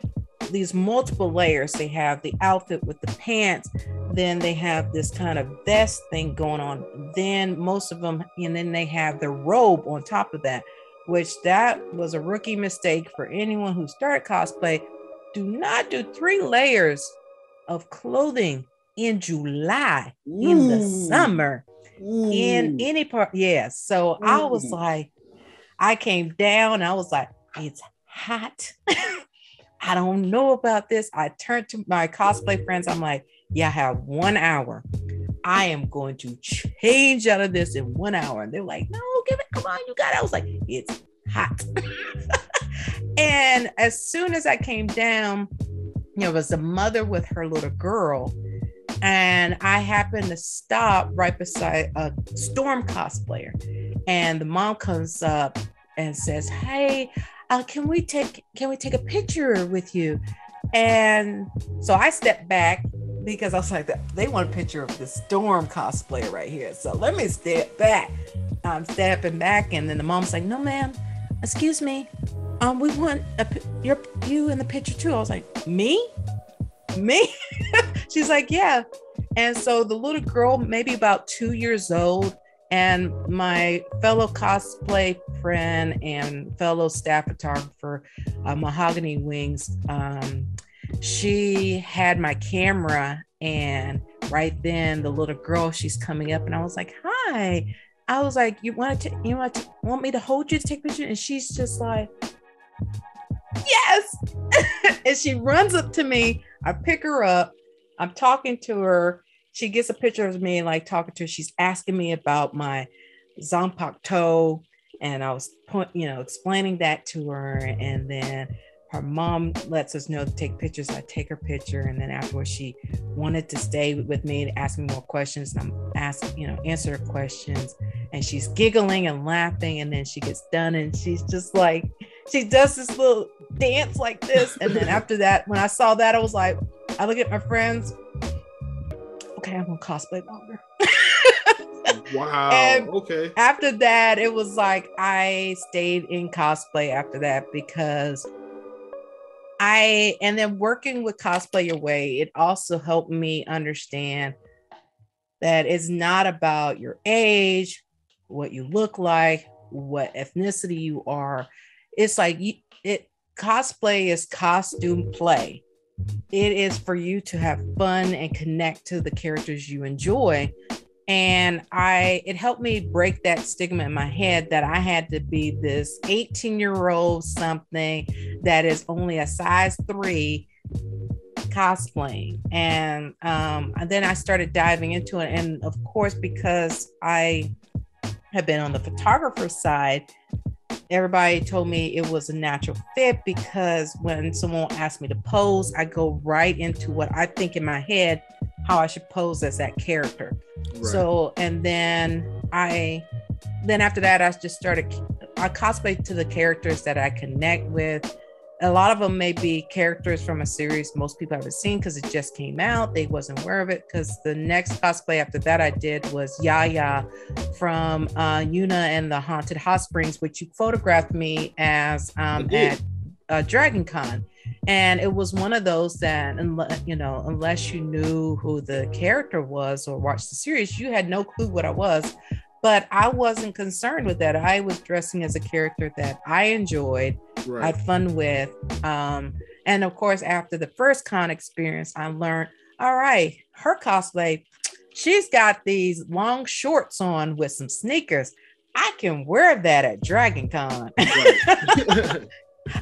these multiple layers. They have the outfit with the pants, then they have this kind of vest thing going on, then most of them, and then they have the robe on top of that, which that was a rookie mistake for anyone who started cosplay. Do not do 3 layers of clothing in July in the summer in any part. Yes. So I was like, I came down, I was like, it's hot. I don't know about this. I turned to my cosplay friends. I'm like, yeah, I have 1 hour. I am going to change out of this in 1 hour. And they're like, no, come on, you got it. I was like, it's hot. And as soon as I came down, there was a mother with her little girl. And I happened to stop right beside a Storm cosplayer. And the mom comes up and says, hey, can we take a picture with you? And so I stepped back because I was like, they want a picture of the Storm cosplayer right here. So let me step back. I'm stepping back, and then the mom's like, no, ma'am, excuse me. We want you in the picture too. I was like, me? She's like, yeah. And so the little girl, maybe about 2 years old, and my fellow cosplay friend and fellow staff photographer, Mahogany Wings, she had my camera, and right then the little girl, she's coming up, and I was like, hi. I was like, you want me to hold you to take a picture? And she's just like, yes. And she runs up to me. I pick her up. I'm talking to her. She gets a picture of me and like talking to her. She's asking me about my Zanpakuto, and I was explaining that to her. And then her mom lets us know to take pictures. I take her picture, and then afterwards she wanted to stay with me and ask me more questions. And I'm answer her questions, and she's giggling and laughing. And then she gets done, and she's just like, she does this little dance like this. And then after that, when I saw that, I was like, I look at my friends. Okay, I'm gonna cosplay longer. Wow. And okay. After that, it was like I stayed in cosplay after that because and then working with Cosplay Your Way, it also helped me understand that it's not about your age, what you look like, what ethnicity you are. It's like cosplay is costume play. It is for you to have fun and connect to the characters you enjoy. And it helped me break that stigma in my head that I had to be this 18-year-old something that is only a size 3 cosplaying. And then I started diving into it. And of course, because I have been on the photographer side, everybody told me it was a natural fit because when someone asked me to pose, I go right into what I think in my head, how I should pose as that character. Right. So, and then after that, I cosplay to the characters that I connect with. A lot of them may be characters from a series most people haven't seen because it just came out. They wasn't aware of it because the next cosplay after that I did was Yaya from Yuna and the Haunted Hot Springs, which you photographed me as at Dragon Con. And it was one of those that, unless you knew who the character was or watched the series, you had no clue what I was. But I wasn't concerned with that. I was dressing as a character that I enjoyed, right, had fun with. And of course, after the first con experience, I learned, all right, her cosplay, she's got these long shorts on with some sneakers. I can wear that at Dragon Con. Right.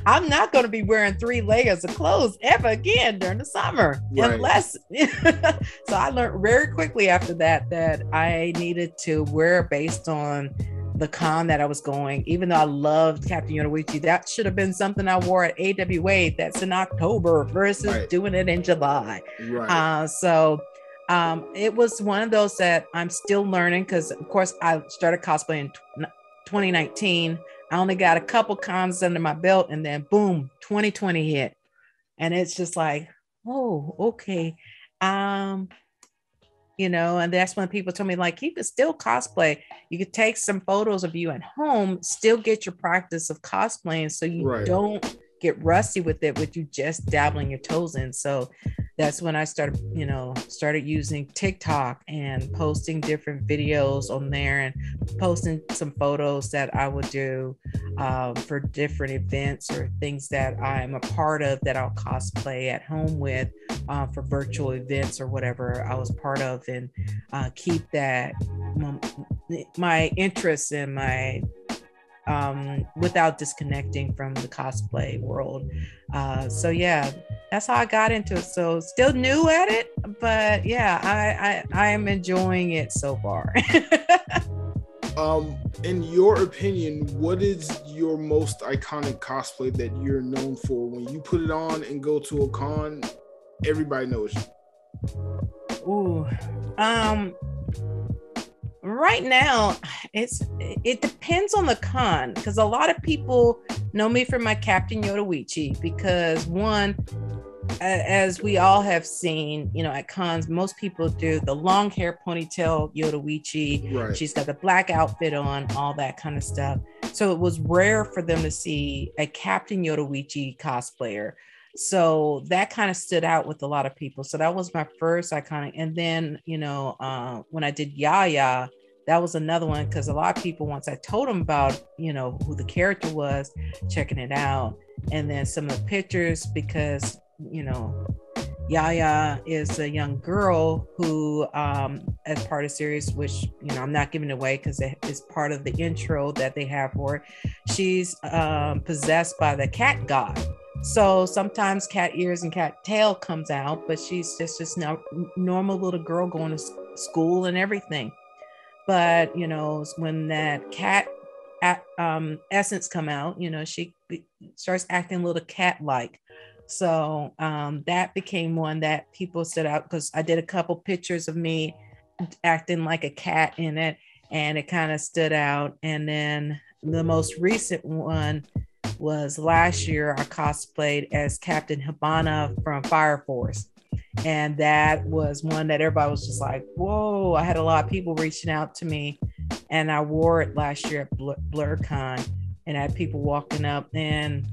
I'm not going to be wearing 3 layers of clothes ever again during the summer, right, unless. So I learned very quickly after that I needed to wear based on the con that I was going. Even though I loved Captain Yoruichi, that should have been something I wore at AWA. That's in October versus right, doing it in July. Right. It was one of those that I'm still learning because, of course, I started cosplaying in 2019. I only got a couple cons under my belt, and then boom, 2020 hit, and it's just like, oh, okay. And that's when people told me, like, you could still cosplay. You could take some photos of you at home, still get your practice of cosplaying so you don't get rusty with it, with you just dabbling your toes in. So that's when I started using TikTok and posting different videos on there and posting some photos that I would do for different events or things that I'm a part of that I'll cosplay at home with for virtual events or whatever I was part of, and keep that my interest in my without disconnecting from the cosplay world. So yeah, that's how I got into it. So still new at it, but yeah, I am enjoying it so far. In your opinion, what is your most iconic cosplay that you're known for? When you put it on and go to a con, everybody knows you. Ooh, right now, it depends on the con, because a lot of people know me for my Captain Yoruichi, because one, as we all have seen, at cons, most people do the long hair ponytail Yoruichi. Right. She's got the black outfit on, all that kind of stuff. So it was rare for them to see a Captain Yoruichi cosplayer. So that kind of stood out with a lot of people. So that was my first iconic. And then, when I did Yaya, that was another one, because a lot of people, once I told them about, who the character was, checking it out. And then some of the pictures, because, Yaya is a young girl who, as part of the series, which, I'm not giving it away because it's part of the intro that they have for it. She's possessed by the cat god. So sometimes cat ears and cat tail comes out, but she's just this normal little girl going to school and everything. But, when that cat essence come out, she starts acting a little cat-like. So that became one that people stood out, because I did a couple pictures of me acting like a cat in it, and it kind of stood out. And then the most recent one was last year. I cosplayed as Captain Hibana from Fire Force. And that was one that everybody was just like, whoa. I had a lot of people reaching out to me, and I wore it last year at BlurCon, and I had people walking up, and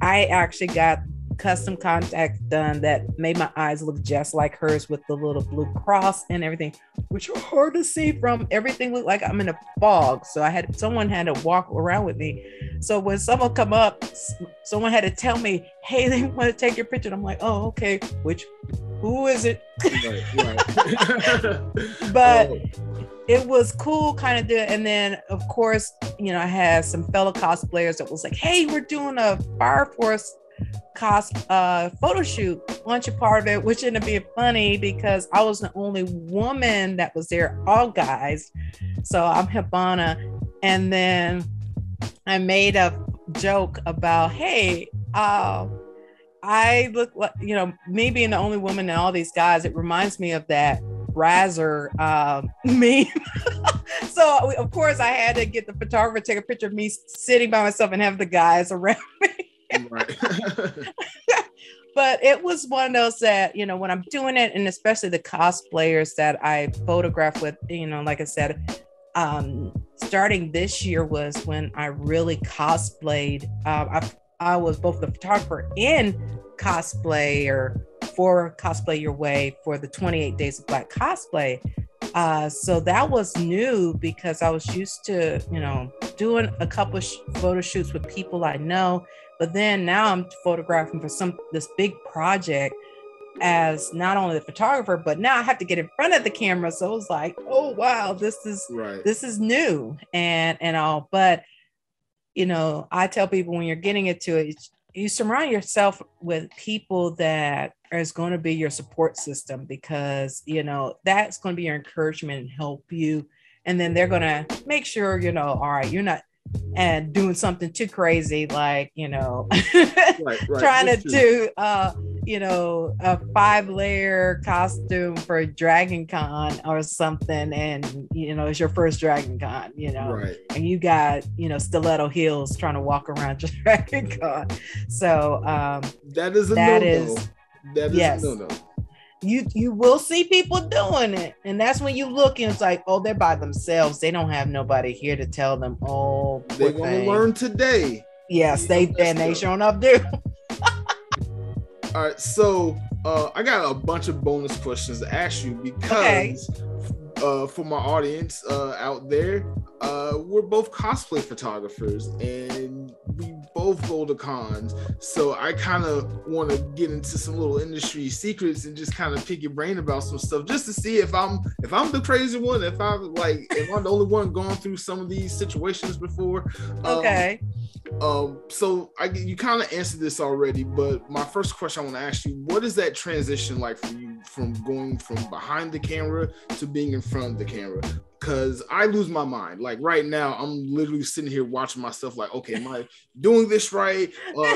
I actually got custom contacts done that made my eyes look just like hers, with the little blue cross and everything, which are hard to see from. Everything looked like I'm in a fog. So someone had to walk around with me. So when someone come up, someone had to tell me, hey, they want to take your picture. And I'm like, oh, okay. Who is it? Right. But it was cool kind of doing. And then of course, I had some fellow cosplayers that was like, hey, we're doing a Fire Force photo shoot, launch a part of it, which ended up being funny because I was the only woman that was there, all guys. So I'm Hibana. And then I made a joke about, hey, I look like, me being the only woman and all these guys, it reminds me of that Razzer meme. So of course I had to get the photographer to take a picture of me sitting by myself and have the guys around me. Right. But it was one of those that, when I'm doing it, and especially the cosplayers that I photograph with, like I said, starting this year was when I really cosplayed. I was both the photographer and cosplayer for Cosplay Your Way for the 28 Days of Black Cosplay. So that was new because I was used to, doing a couple of photo shoots with people I know. But then now I'm photographing for this big project as not only the photographer, but now I have to get in front of the camera. So it was like, oh wow, this is new and all. But I tell people, when you're getting into it, you surround yourself with people that is going to be your support system, because that's going to be your encouragement and help you. And then they're going to make sure, all right, you're not and doing something too crazy, like, right. trying to do, a 5-layer costume for Dragon Con or something. And, it's your first Dragon Con, right. And you got, stiletto heels trying to walk around your Dragon Con. So that is a no-no. That is yes. a no-no. You will see people doing it, and that's when you look and it's like, oh, they're by themselves. They don't have nobody here to tell them. Oh, they want to learn today. Yes, they showing up do. All right, so I got a bunch of bonus questions to ask you because for my audience out there, we're both cosplay photographers and we both go to cons. So I kind of want to get into some little industry secrets and just kind of pick your brain about some stuff, just to see if I'm the crazy one, if I'm the only one going through some of these situations before. Okay. So you kind of answered this already, but my first question I want to ask you: what is that transition like for you from going from behind the camera to being in front of the camera? Because I lose my mind. Like right now, I'm literally sitting here watching myself like, okay, am I doing this right?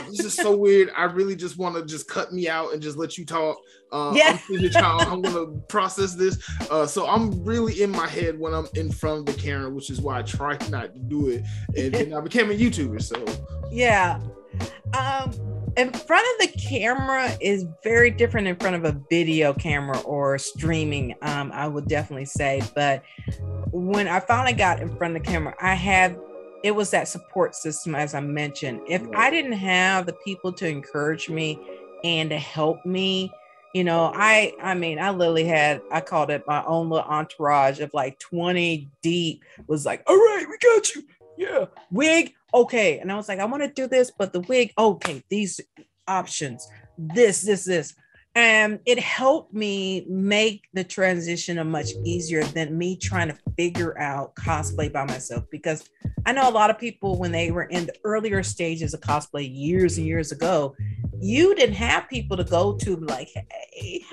This is so weird. I really just want to just cut me out and just let you talk. I'm sitting here I'm going to process this. So I'm really in my head when I'm in front of the camera, which is why I try not to do it. And I became a YouTuber, so. Yeah. In front of the camera is very different in front of a video camera or streaming, I would definitely say. But when I finally got in front of the camera, it was that support system, as I mentioned. If I didn't have the people to encourage me and to help me, I literally I called it my own little entourage of like 20 deep, was like, all right, we got you. Yeah. Wig. Okay. And I was like, I want to do this, but the wig, okay, these options, this. And it helped me make the transition a much easier than me trying to figure out cosplay by myself. Because I know a lot of people, when they were in the earlier stages of cosplay years and years ago, you didn't have people to go to like, hey,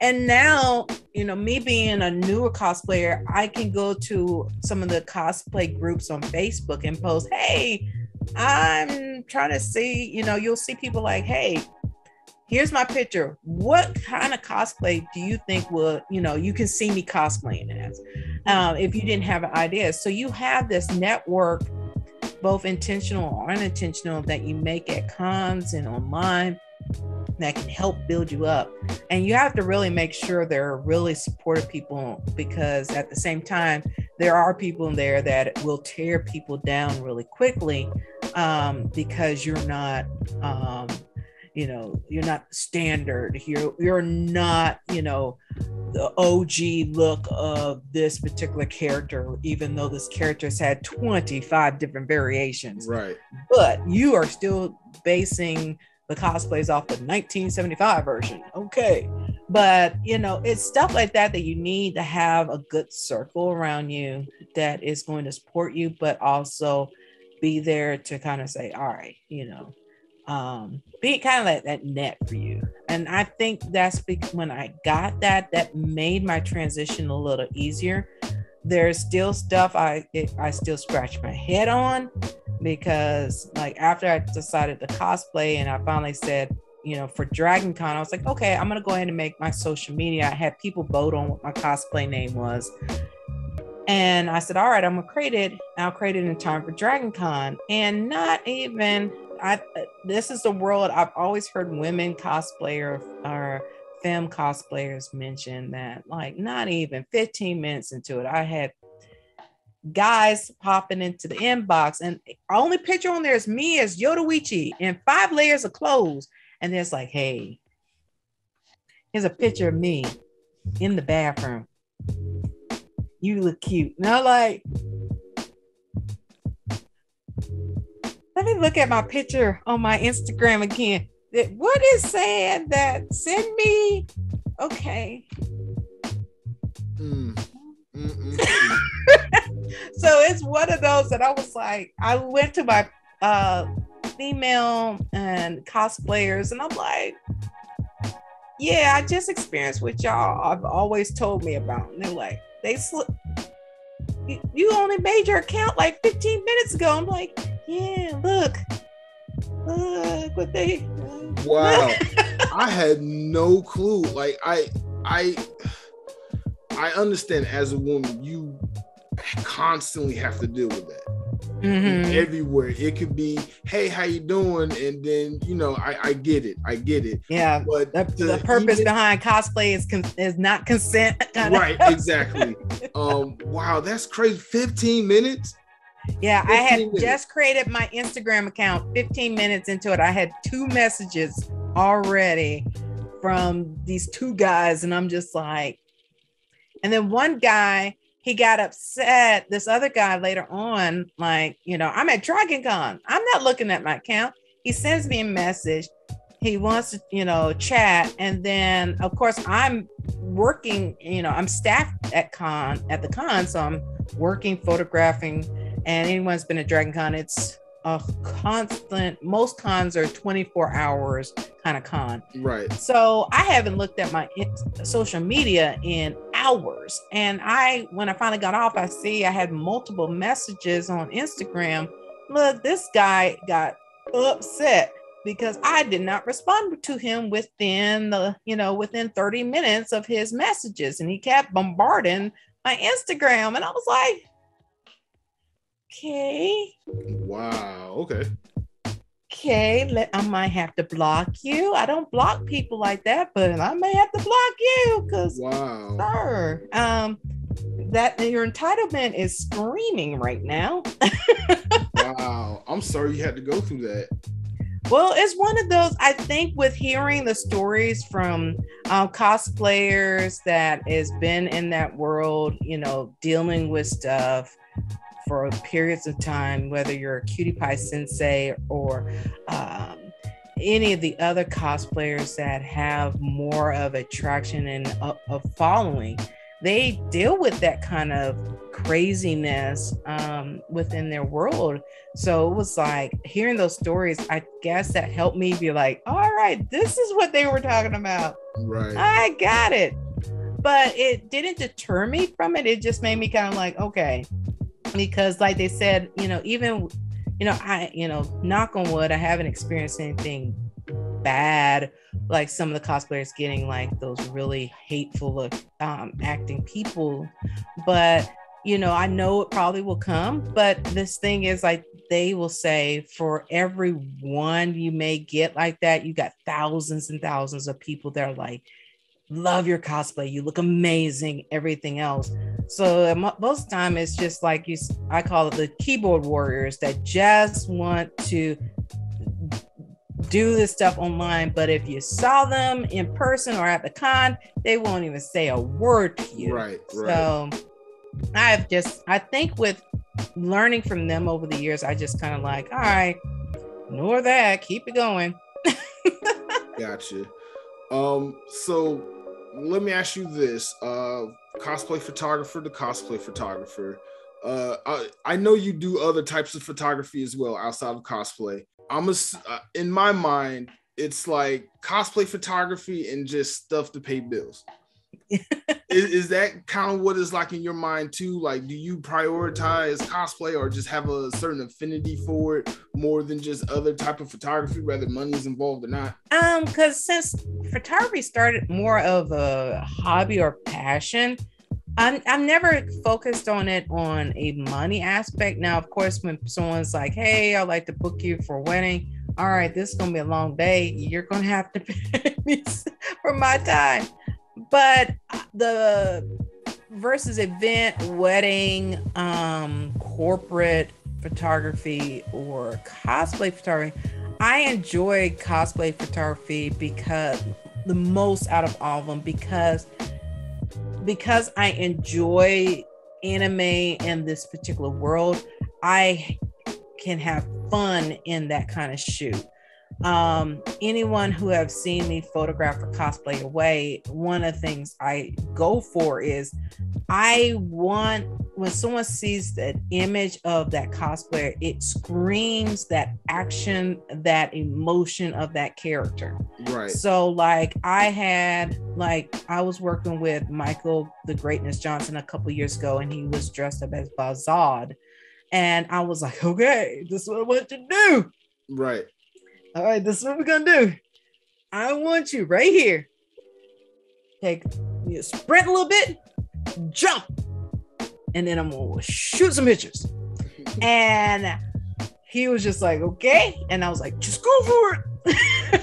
and now, me being a newer cosplayer, I can go to some of the cosplay groups on Facebook and post, hey, I'm trying to see, you'll see people like, hey, here's my picture. What kind of cosplay do you think you can see me cosplaying as, if you didn't have an idea? So you have this network, both intentional or unintentional, that you make at cons and online, that can help build you up. And you have to really make sure they're really supportive people, because at the same time, there are people in there that will tear people down really quickly, because you're not, you're not standard. You're not, the OG look of this particular character, even though this character has had 25 different variations. Right. But you are still basing the cosplays off the 1975 version. Okay. But, it's stuff like that you need to have a good circle around you that is going to support you, but also be there to kind of say, all right, be kind of like that net for you. And I think that's when I got that made my transition a little easier. There's still stuff I still scratch my head on, because like after I decided to cosplay and I finally said, for Dragon Con, I was like, okay, I'm going to go ahead and make my social media. I had people vote on what my cosplay name was. And I said, all right, I'm going to create it. I'll create it in time for Dragon Con. And not even, this is the world. I've always heard women cosplayer or femme cosplayers mention that, like, not even 15 minutes into it, I had guys popping into the inbox, and our only picture on there is me as Yoruichi in 5 layers of clothes. And it's like, hey, here's a picture of me in the bathroom. You look cute. And I'm like, let me look at my picture on my Instagram again. What is saying that? Send me. Okay. So it's one of those that I was like, I went to my female and cosplayers, and I'm like, yeah, I just experienced what y'all I've always told me about. And they're like, you only made your account like 15 minutes ago. I'm like, yeah, look what they. Wow, I had no clue. Like I understand as a woman, you constantly have to deal with that. Everywhere it could be, hey, how you doing? And then I get it. Yeah, but the purpose behind cosplay is not consent. Right, exactly. Wow, that's crazy. 15 minutes. Yeah, I had just created my Instagram account. 15 minutes into it, I had 2 messages already from these 2 guys, and I'm just like, and then one guy, he got upset. This other guy later on, like, I'm at Dragon Con. I'm not looking at my account. He sends me a message. He wants to, chat. And then, of course, I'm working, I'm staffed at the con. So I'm working, photographing. And anyone's been at Dragon Con, it's a constant, most cons are 24 hours kind of con. Right. So I haven't looked at my social media in hours. And when I finally got off, I had multiple messages on Instagram. Look, this guy got upset because I did not respond to him within 30 minutes of his messages. And he kept bombarding my Instagram. And I was like, okay. Wow. Okay. I might have to block you. I don't block people like that, but I may have to block you because, sir, that your entitlement is screaming right now. Wow. I'm sorry you had to go through that. Well, it's one of those, I think, with hearing the stories from cosplayers that has been in that world, dealing with stuff for periods of time, whether you're a Cutie Pie Sensei or any of the other cosplayers that have more of attraction and a following, they deal with that kind of craziness within their world. So it was like hearing those stories, I guess that helped me be like, all right, this is what they were talking about. Right. I got it. But it didn't deter me from it. It just made me kind of like, okay. Because like they said, even, I knock on wood, I haven't experienced anything bad, like some of the cosplayers getting like those really hateful acting people. But, I know it probably will come. But this thing is like, they will say for every one you may get like that, you got thousands and thousands of people that are like, love your cosplay, you look amazing, everything else. So most of the time it's just like I call it the keyboard warriors that just want to do this stuff online, but if you saw them in person or at the con, they won't even say a word to you. Right. So I think with learning from them over the years, I just kind of like, all right, ignore that, keep it going. Gotcha. So let me ask you this, cosplay photographer to cosplay photographer. I know you do other types of photography as well outside of cosplay. In my mind, it's like cosplay photography and just stuff to pay bills. Is that kind of what it's like in your mind too? Like, do you prioritize cosplay or just have a certain affinity for it more than just other type of photography, whether money is involved or not? Because since photography started more of a hobby or passion, I'm never focused on it on a money aspect. Now, of course, when someone's like, hey, I'd like to book you for a wedding. All right, this is going to be a long day. You're going to have to pay me for my time. But the versus event, wedding, corporate photography, or cosplay photography, I enjoy cosplay photography because the most out of all of them, because I enjoy anime and this particular world, I can have fun in that kind of shoot. Anyone who have seen me photograph or cosplay away, one of the things I go for is I want when someone sees that image of that cosplayer, it screams that action, that emotion of that character. Right. So like I was working with Michael the Greatness Johnson a couple years ago, and he was dressed up as Bazad. And I was like, okay, this is what I want you to do. Right. All right, this is what we're gonna do. I want you right here. Sprint a little bit, jump, and then I'm gonna shoot some pictures. And he was just like, okay. And I was like, just go for it.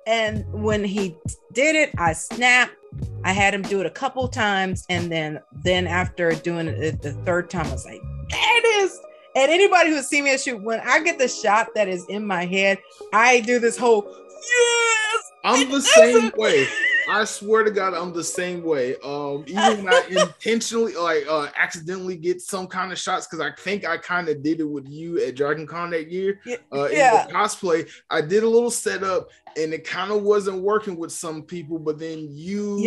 And when he did it, I snapped. I had him do it a couple times, and then after doing it the third time, I was like, there it is. And anybody who's seen me shoot, when I get the shot that is in my head, I do this whole yes. I'm the same way. I swear to God, I'm the same way. Even when I intentionally, accidentally get some kind of shots, because I think I kind of did it with you at Dragon Con that year. In the cosplay, I did a little setup, and it kind of wasn't working with some people, but then you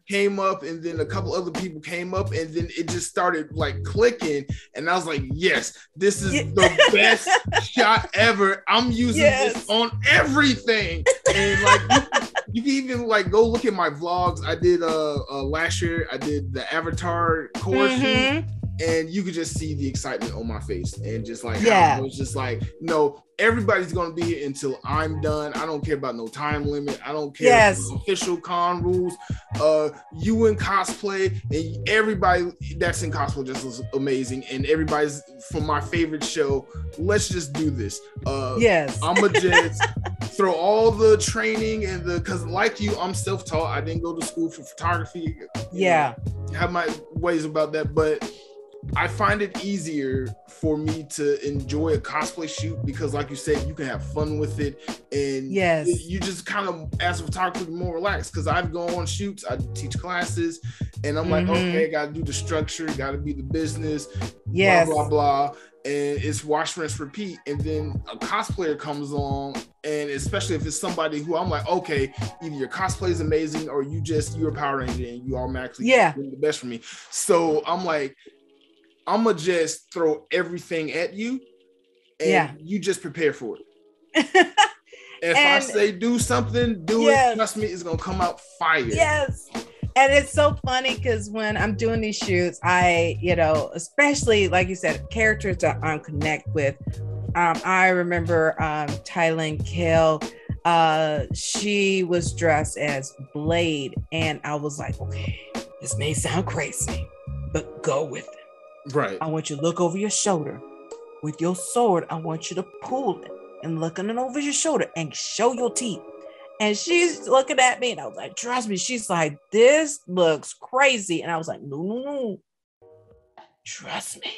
came up, and then a couple other people came up, and then it just started like clicking, and I was like, yes, this is the best shot ever. I'm using this on everything. And like you can even like go look at my vlogs. I did last year, I did the Avatar core shoot, and you could just see the excitement on my face, and just like I was just like, no, everybody's gonna be here until I'm done. I don't care about no time limit. I don't care about official con rules. You in cosplay, and everybody that's in cosplay just looks amazing, and everybody's from my favorite show. Let's just do this. I'ma just throw all the training and because like you, I'm self-taught. I didn't go to school for photography. Have my ways about that, but I find it easier for me to enjoy a cosplay shoot because, like you said, you can have fun with it, and you just kind of, as a photographer, more relaxed. Because I've gone on shoots, I teach classes, and I'm like, okay, got to do the structure, got to be the business, blah blah blah, and it's wash, rinse, repeat. And then a cosplayer comes along, and especially if it's somebody who I'm like, okay, either your cosplay is amazing or you're a Power Ranger and you automatically doing the best for me. So I'm like, I'm gonna just throw everything at you, and you just prepare for it. If I say do something, do it. Trust me, it's gonna come out fire. Yes. And it's so funny because when I'm doing these shoots, I, especially like you said, characters that I connect with. I remember Tylin Kale. She was dressed as Blade, and I was like, okay, this may sound crazy, but go with it. Right. I want you to look over your shoulder with your sword. I want you to pull it and looking over your shoulder and show your teeth. And she's looking at me, and I was like, trust me. She's like, this looks crazy. And I was like, no, trust me.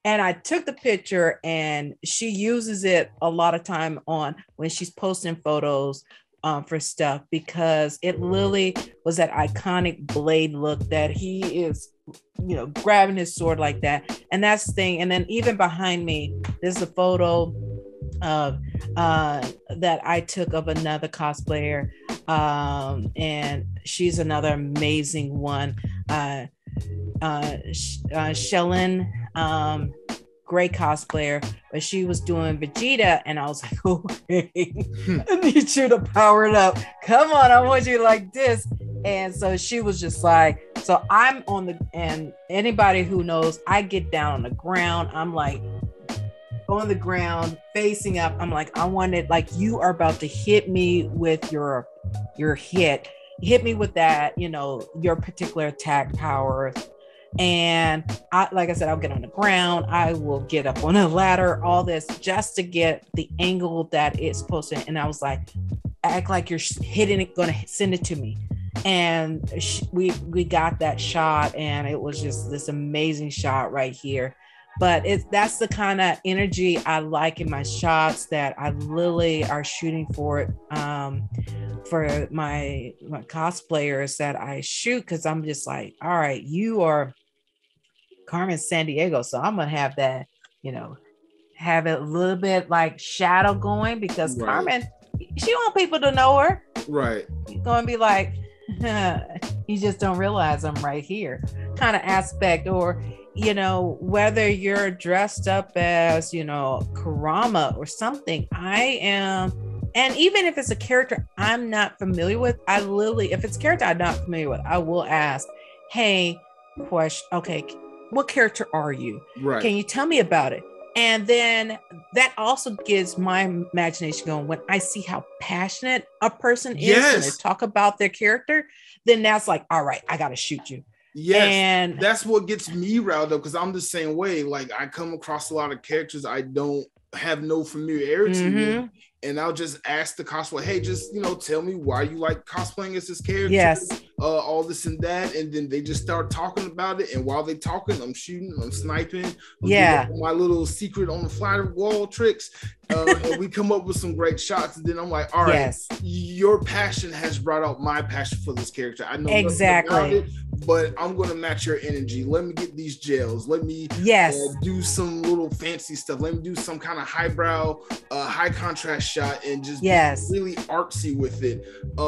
And I took the picture, and she uses it a lot of time on when she's posting photos for stuff, because it literally was that iconic Blade look that he is, grabbing his sword like that. And that's the thing. And then even behind me, there's a photo of that I took of another cosplayer, and she's another amazing one. Shellen, great cosplayer, but she was doing Vegeta, and I was like, okay, I need you to power it up. Come on, I want you like this. And so she was just like, so I'm and anybody who knows, I get down on the ground. I'm like on the ground, facing up. I'm like, I want it like you are about to hit me with your hit. Hit me with that, your particular attack power. And like I said, I'll get on the ground. I will get up on a ladder, all this just to get the angle that it's supposed to. And I was like, act like you're hitting it, going to send it to me. And we got that shot, and it was just this amazing shot right here. But that's the kind of energy I like in my shots, that I literally are shooting for my cosplayers that I shoot, because I'm just like, all right, you are Carmen Sandiego, so I'm gonna have that, have it a little bit like shadow going, because Carmen, she want people to know her. Right. You're gonna be like, You just don't realize I'm right here kind of aspect. Or, you know, whether you're dressed up as, you know, Kurama or something, I am. And even if it's a character I'm not familiar with, I literally, if it's a character I'm not familiar with, I will ask, hey, question, okay, what character are you? Right. Can you tell me about it? And then that also gives my imagination going. When I see how passionate a person is when they talk about their character, then that's like, all right, I got to shoot you. Yes, and that's what gets me riled up, because I'm the same way. Like, I come across a lot of characters I don't have no familiarity with, and I'll just ask the cosplayer, hey, just, you know, tell me why you like cosplaying as this character. Yes. All this and that, and then they just start talking about it, and while they're talking, I'm shooting, I'm sniping, I'm my little secret on the fly wall tricks, and we come up with some great shots, and then I'm like, all right, your passion has brought out my passion for this character. I know exactly about it, but I'm going to match your energy. Let me get these gels. Let me do some little fancy stuff. Let me do some kind of highbrow, high contrast shot, and just be really artsy with it.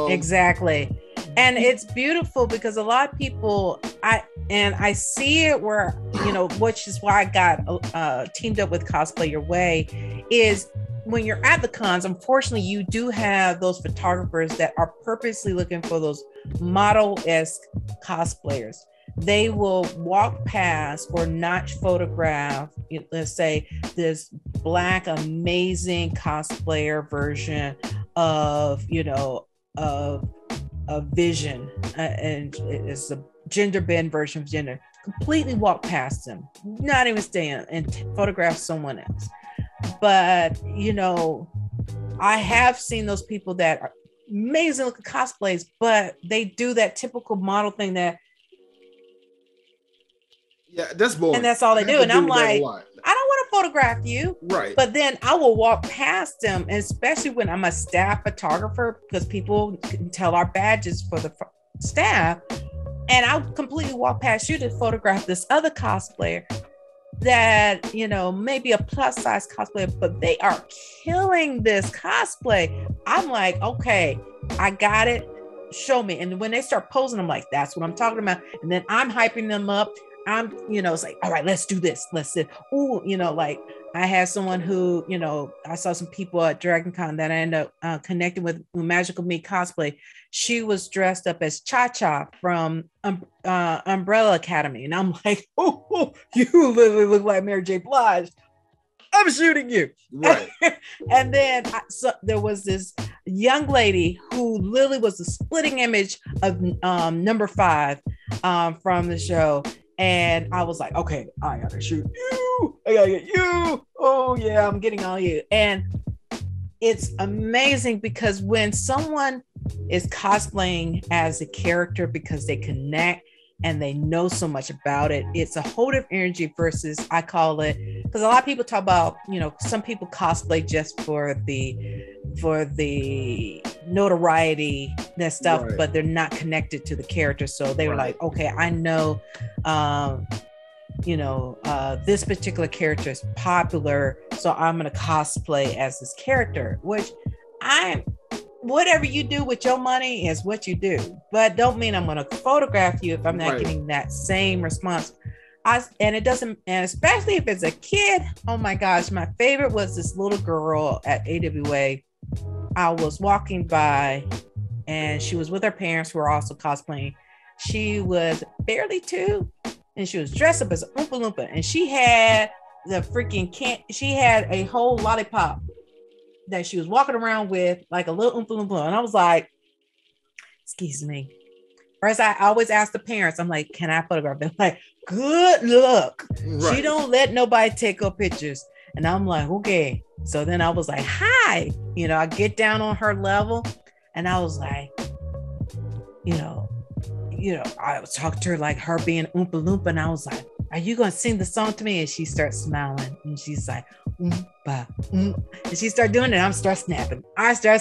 Exactly. And it's beautiful because a lot of people, I see it where, you know, which is why I got teamed up with Cosplay Your Way, is when you're at the cons, unfortunately, you do have those photographers that are purposely looking for those model-esque cosplayers. They will walk past or not photograph, let's say, this Black amazing cosplayer version of, you know, of Vision, and it's a gender bend version of Gender. Completely walk past them, not even stand and photograph someone else. But, you know, I have seen those people that are amazing looking cosplays, but they do that typical model thing that, that's boring, and that's all they do. And I'm like, I don't want to photograph you, right? But then I will walk past them, and especially when I'm a staff photographer, because people can tell our badges for the staff, and I'll completely walk past you to photograph this other cosplayer that, you know, maybe a plus size cosplayer, but they are killing this cosplay. I'm like, okay, I got it. Show me. And when they start posing, I'm like, that's what I'm talking about. And then I'm hyping them up. I'm, you know, it's like, all right, let's do this. Let's do, ooh, you know, like I had someone who, you know, I saw some people at Dragon Con that I ended up connecting with Magical Me Cosplay. She was dressed up as Cha-Cha from Umbrella Academy. And I'm like, oh, you literally look like Mary J. Blige. I'm shooting you. Right. And then there was this young lady who literally was a splitting image of number 5 from the show. And I was like, okay, I gotta shoot you. I gotta get you. Oh yeah, I'm getting all you. And it's amazing because when someone is cosplaying as a character because they connect and they know so much about it, it's a whole different energy versus, I call it, because a lot of people talk about, you know, some people cosplay just for the notoriety, that stuff, but they're not connected to the character. So they were like, okay, I know, you know, this particular character is popular, so I'm going to cosplay as this character, which whatever you do with your money is what you do, but don't mean I'm going to photograph you if I'm not getting that same response. And it doesn't, and especially if it's a kid, oh my gosh, my favorite was this little girl at AWA. I was walking by and she was with her parents who were also cosplaying. She was barely 2 and she was dressed up as an Oompa Loompa, and she had the freaking she had a whole lollipop that she was walking around with like a little Oompa Loompa. And I was like, excuse me. Or as I always ask the parents, I'm like, can I photograph? They're like, good luck. She don't let nobody take her pictures. And I'm like, okay. So then I was like, hi, you know, I get down on her level and I was like, you know, I was talking to her like her being Oompa Loompa. And I was like, are you going to sing the song to me? And she starts smiling and she's like, Oompa, and she started doing it. I start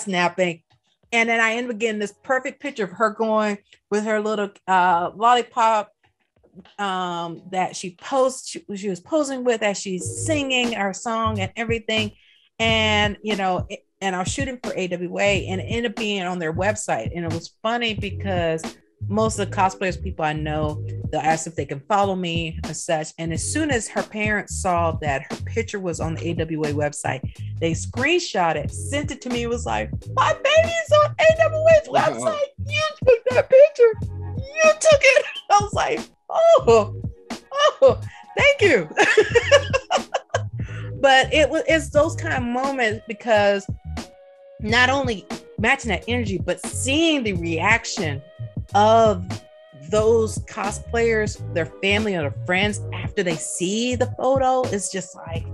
snapping. And then I end up getting this perfect picture of her going with her little lollipop that she was posing with as she's singing our song and everything. And, you know, and I was shooting for AWA and it ended up being on their website. And it was funny because most of the cosplayers, people I know, they'll ask if they can follow me and such. And as soon as her parents saw that her picture was on the AWA website, they screenshot it, sent it to me. It was like, my baby's on AWA's website. You took that picture. You took it. I was like, oh, thank you. But it's those kind of moments, because not only matching that energy, but seeing the reaction of those cosplayers, their family or their friends after they see the photo is just like,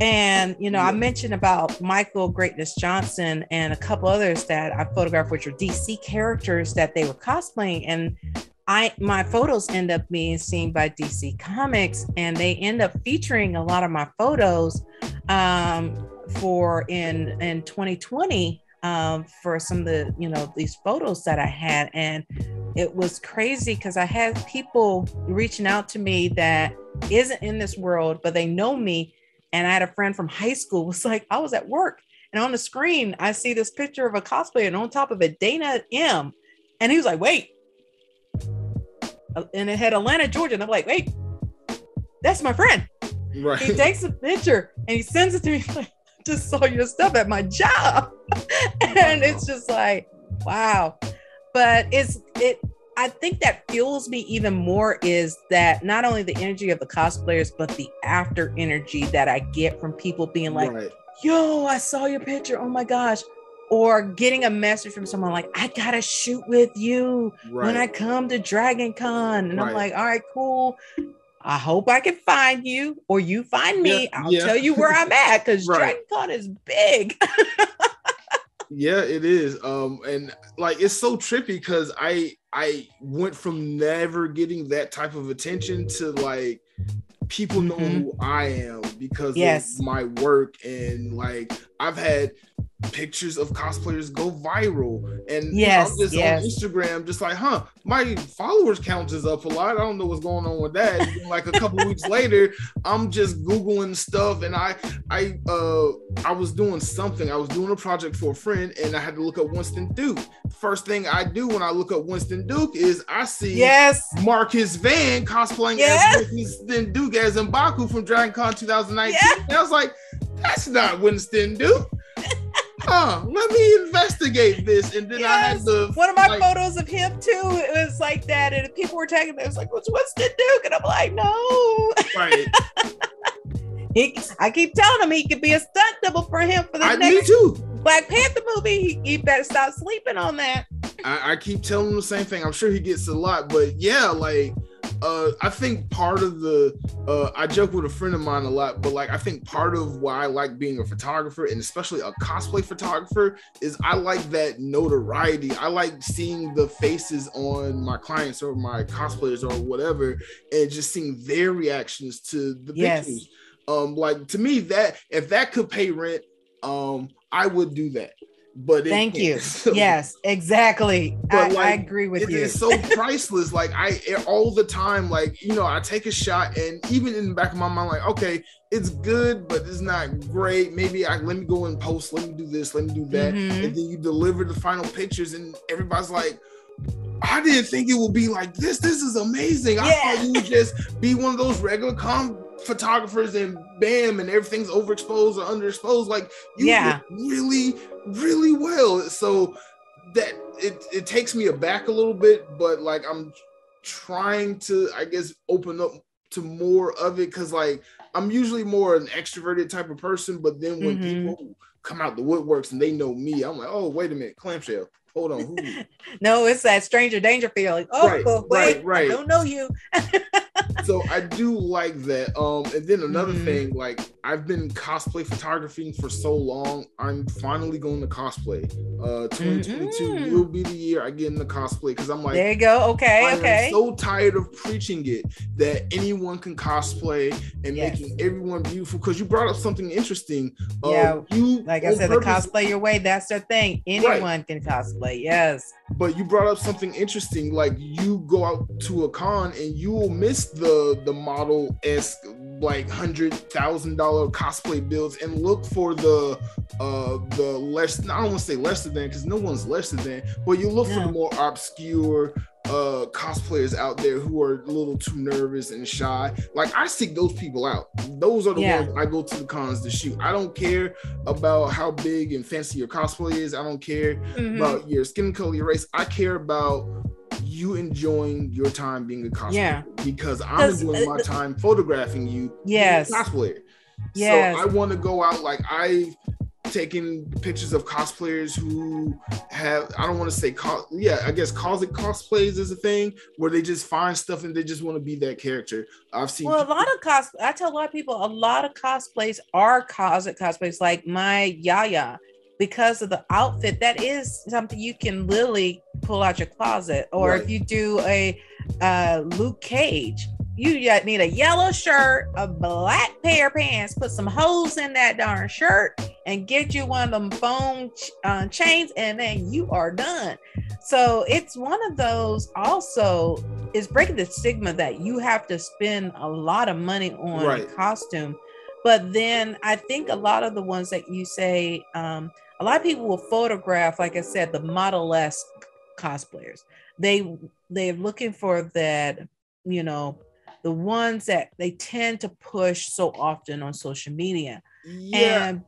and I mentioned about Michael Greatness Johnson and a couple others that I photographed, which are DC characters that they were cosplaying, and my photos end up being seen by DC Comics, and they end up featuring a lot of my photos for in 2020 for some of the these photos that I had. And it was crazy because I had people reaching out to me that isn't in this world, but they know me. And I had a friend from high school was like, I was at work and on the screen I see this picture of a cosplayer, and on top of it Dana M, and he was like, wait, and it had Atlanta, Georgia, and I'm like, wait, that's my friend. Right. He takes a picture and he sends it to me like, just saw your stuff at my job. And it's just like, wow. But I think that fuels me even more is that not only the energy of the cosplayers, but the after energy that I get from people being like, right. Yo, I saw your picture. Oh my gosh. Or getting a message from someone like, I gotta shoot with you when I come to Dragon Con. And I'm like, all right, cool. I hope I can find you, or you find me. I'll tell you where I'm at, because Dragon Con is big. Yeah, it is. And like, it's so trippy because I went from never getting that type of attention to like people know who I am because of my work. And like, I've had pictures of cosplayers go viral, and I'm just on Instagram just like, my followers count is up a lot. I don't know what's going on with that. And like a couple weeks later, I'm just Googling stuff, and I was doing something. I was doing a project for a friend, and I had to look up Winston Duke. First thing I do when I look up Winston Duke is I see Marcus Van cosplaying as Winston Duke as M'Baku from Dragon Con 2019. And I was like, that's not Winston Duke. Let me investigate this. And then I had one of my photos of him too. It was like that, and people were tagging me. It was like, what's Winston Duke? And I'm like, no. Right. I keep telling him he could be a stunt double for him for the next Black Panther movie. He better stop sleeping on that. I keep telling him the same thing. I'm sure he gets a lot, but I think part of I joke with a friend of mine a lot, but like, I think part of why I like being a photographer, and especially a cosplay photographer, is I like that notoriety. I like seeing the faces on my clients or my cosplayers or whatever, and just seeing their reactions to the pictures. Like, to me, that if that could pay rent, I would do that. But thank you. So, yes, exactly. I agree with you. It's so priceless. Like, all the time, like, I take a shot, and even in the back of my mind, like, okay, it's good, but it's not great. Maybe let me go and post, let me do this, let me do that. And then you deliver the final pictures, and everybody's like, I didn't think it would be like this. This is amazing. I thought you would just be one of those regular photographers, and bam, and everything's overexposed or underexposed. Like, you did really, really well. So that it takes me aback a little bit, but like, I'm trying to, I guess, open up to more of it, because like, I'm usually more an extroverted type of person, but then when people come out the woodworks and they know me, I'm like, oh, wait a minute, Clamshell. Hold on. No, it's that stranger danger feeling. Oh, wait, I don't know you. So I do like that. And then another thing, like, I've been cosplay photographing for so long. I'm finally going to cosplay. 2022 will be the year I get into cosplay, because I'm like, there you go. I'm so tired of preaching it that anyone can cosplay and making everyone beautiful. Because you brought up something interesting. You, like I said, the cosplay your way. That's the thing. Anyone can cosplay. Yes. But you brought up something interesting. Like, you go out to a con and you will miss the model-esque like $100,000 cosplay builds and look for the the less, I don't want to say lesser than, because no one's lesser than, but you look for the more obscure cosplayers out there who are a little too nervous and shy. Like, I seek those people out. Those are the ones I go to the cons to shoot. I don't care about how big and fancy your cosplay is. I don't care about your skin color, your race. I care about you enjoying your time being a cosplayer, because I'm enjoying my time photographing you being a cosplayer. So I want to go out, like, I've taken pictures of cosplayers who have, I don't want to say, I guess closet cosplays is a thing where they just find stuff and they just want to be that character. I've seen a lot of I tell a lot of people, a lot of cosplays are closet cosplays, like my Yaya, because of the outfit. That is something you can literally pull out your closet. Or if you do a Luke Cage, you need a yellow shirt, a black pair of pants, put some holes in that darn shirt, and get you one of them foam chains, and then you are done. So it's one of those, also is breaking the stigma that you have to spend a lot of money on a costume. But then I think a lot of the ones that you say, a lot of people will photograph, like I said, the model-esque cosplayers. They're looking for that, you know, the ones that they tend to push so often on social media.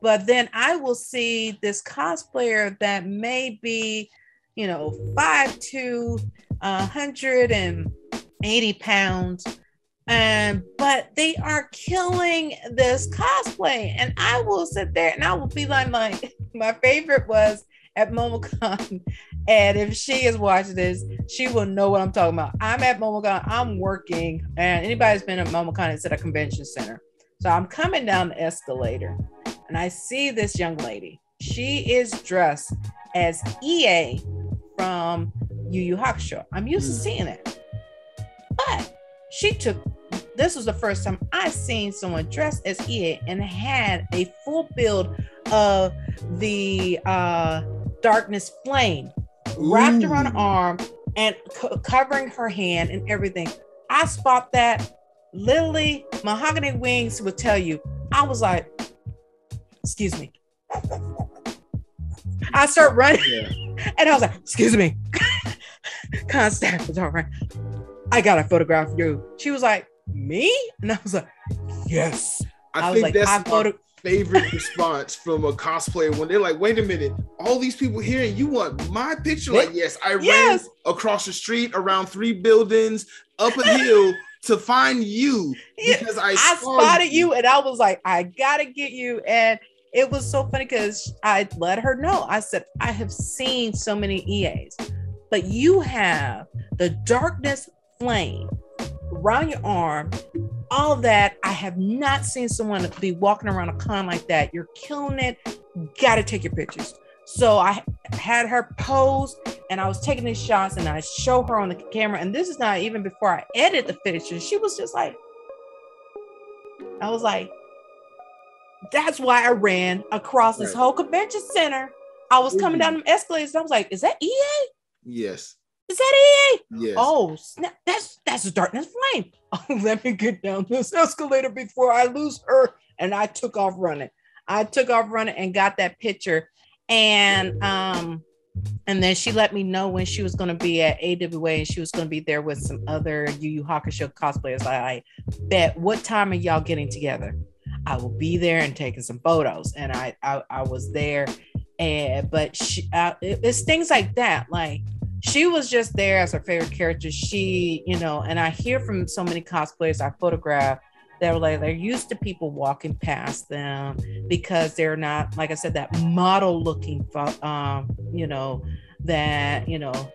But then I will see this cosplayer that may be, you know, 5'2", 180 pounds, but they are killing this cosplay. And I will sit there and I will be like my favorite was at MomoCon. And if she is watching this, she will know what I'm talking about. I'm at MomoCon, I'm working, and anybody's been at MomoCon, it's at a convention center. So I'm coming down the escalator and I see this young lady. She is dressed as EA from Yu Yu Hakusho. I'm used to seeing it. But this was the first time I seen someone dressed as EA and had a full build of the Darkness Flame wrapped around her arm and covering her hand and everything. I spot that. Literally, Mahogany Wings would tell you, I was like, excuse me. I start running and I was like, excuse me. Constaff was all right. I gotta photograph you. She was like, me? And I was like, yes. I think that's my favorite response from a cosplayer when they're like, wait a minute, all these people here and you want my picture? Like, yes, I ran across the street, around 3 buildings, up a hill to find you because I spotted you and I was like, I gotta get you. And it was so funny because I let her know. I said, I have seen so many EAs, but you have the Darkness Flame around your arm, all that. I have not seen someone be walking around a con like that. You're killing it. Gotta take your pictures. So I had her pose and I was taking these shots and I show her on the camera. And this is not even before I edit the pictures. She was just like, I was like, that's why I ran across this whole convention center. I was coming down the escalators and I was like, is that EA? Yes. Is that EA? Yes. Oh, snap. That's a Darkness Flame. Oh, let me get down this escalator before I lose her. And I took off running. And got that picture. And then she let me know when she was going to be at AWA and she was going to be there with some other Yu Yu Hakusho cosplayers. I bet, what time are y'all getting together? I will be there and taking some photos. And I was there. But it's things like that. Like, she was just there as her favorite character. She, you know, and I hear from so many cosplayers I photograph that were like, they're used to people walking past them because they're not, like I said, that model looking, you know, that, you know,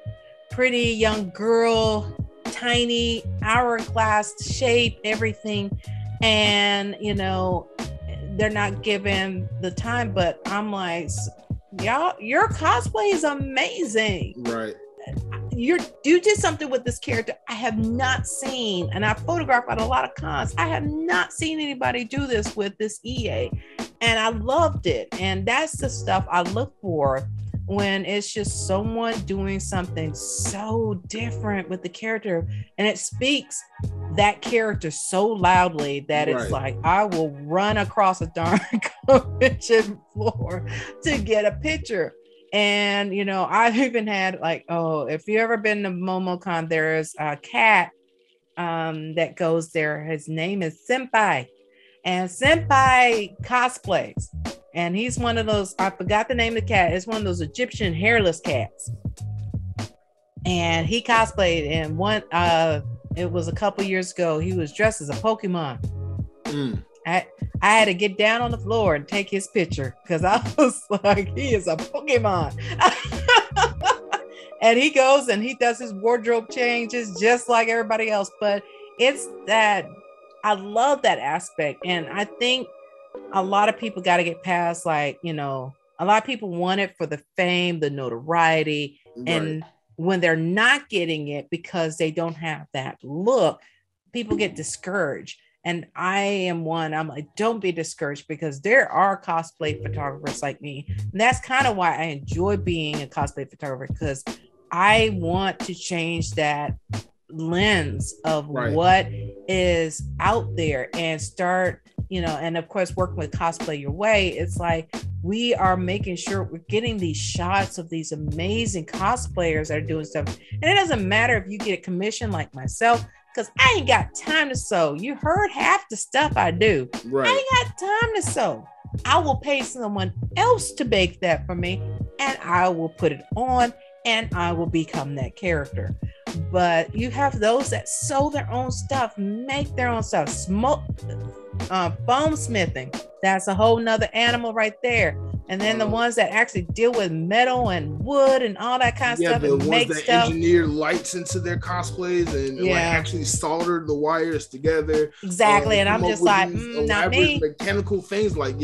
pretty young girl, tiny hourglass shape, everything. And, you know, they're not given the time, but I'm like, y'all, your cosplay is amazing. Right. You did something with this character I have not seen, and I photographed at a lot of cons. I have not seen anybody do this with this EA, and I loved it. And that's the stuff I look for when it's just someone doing something so different with the character, and it speaks that character so loudly that it's like I will run across a darn convention floor to get a picture. And you know, I've even had like, if you ever been to MomoCon, there's a cat that goes there. His name is Senpai, and Senpai cosplays, and he's one of those, I forgot the name of the cat, it's one of those Egyptian hairless cats, and he cosplayed, and one it was a couple years ago, he was dressed as a Pokemon. I had to get down on the floor and take his picture because I was like, he is a Pokemon. And he goes and he does his wardrobe changes just like everybody else. But it's that, I love that aspect. And I think a lot of people got to get past, like, you know, a lot of people want it for the fame, the notoriety. And when they're not getting it because they don't have that look, people get discouraged. And I am one, I'm like, don't be discouraged, because there are cosplay photographers like me. And that's kind of why I enjoy being a cosplay photographer, because I want to change that lens of what is out there and start, you know, and of course, working with Cosplay Your Way, it's like we are making sure we're getting these shots of these amazing cosplayers that are doing stuff. And it doesn't matter if you get a commission like myself, because I ain't got time to sew. You heard half the stuff I do. I ain't got time to sew. I will pay someone else to bake that for me, and I will put it on, and I will become that character. But you have those that sew their own stuff, make their own stuff, foam smithing. That's a whole nother animal right there. And then the ones that actually deal with metal and wood and all that kind of stuff. The and ones make that stuff. Engineer lights into their cosplays and like actually solder the wires together. Exactly. And I'm just like, not me. Mechanical things like,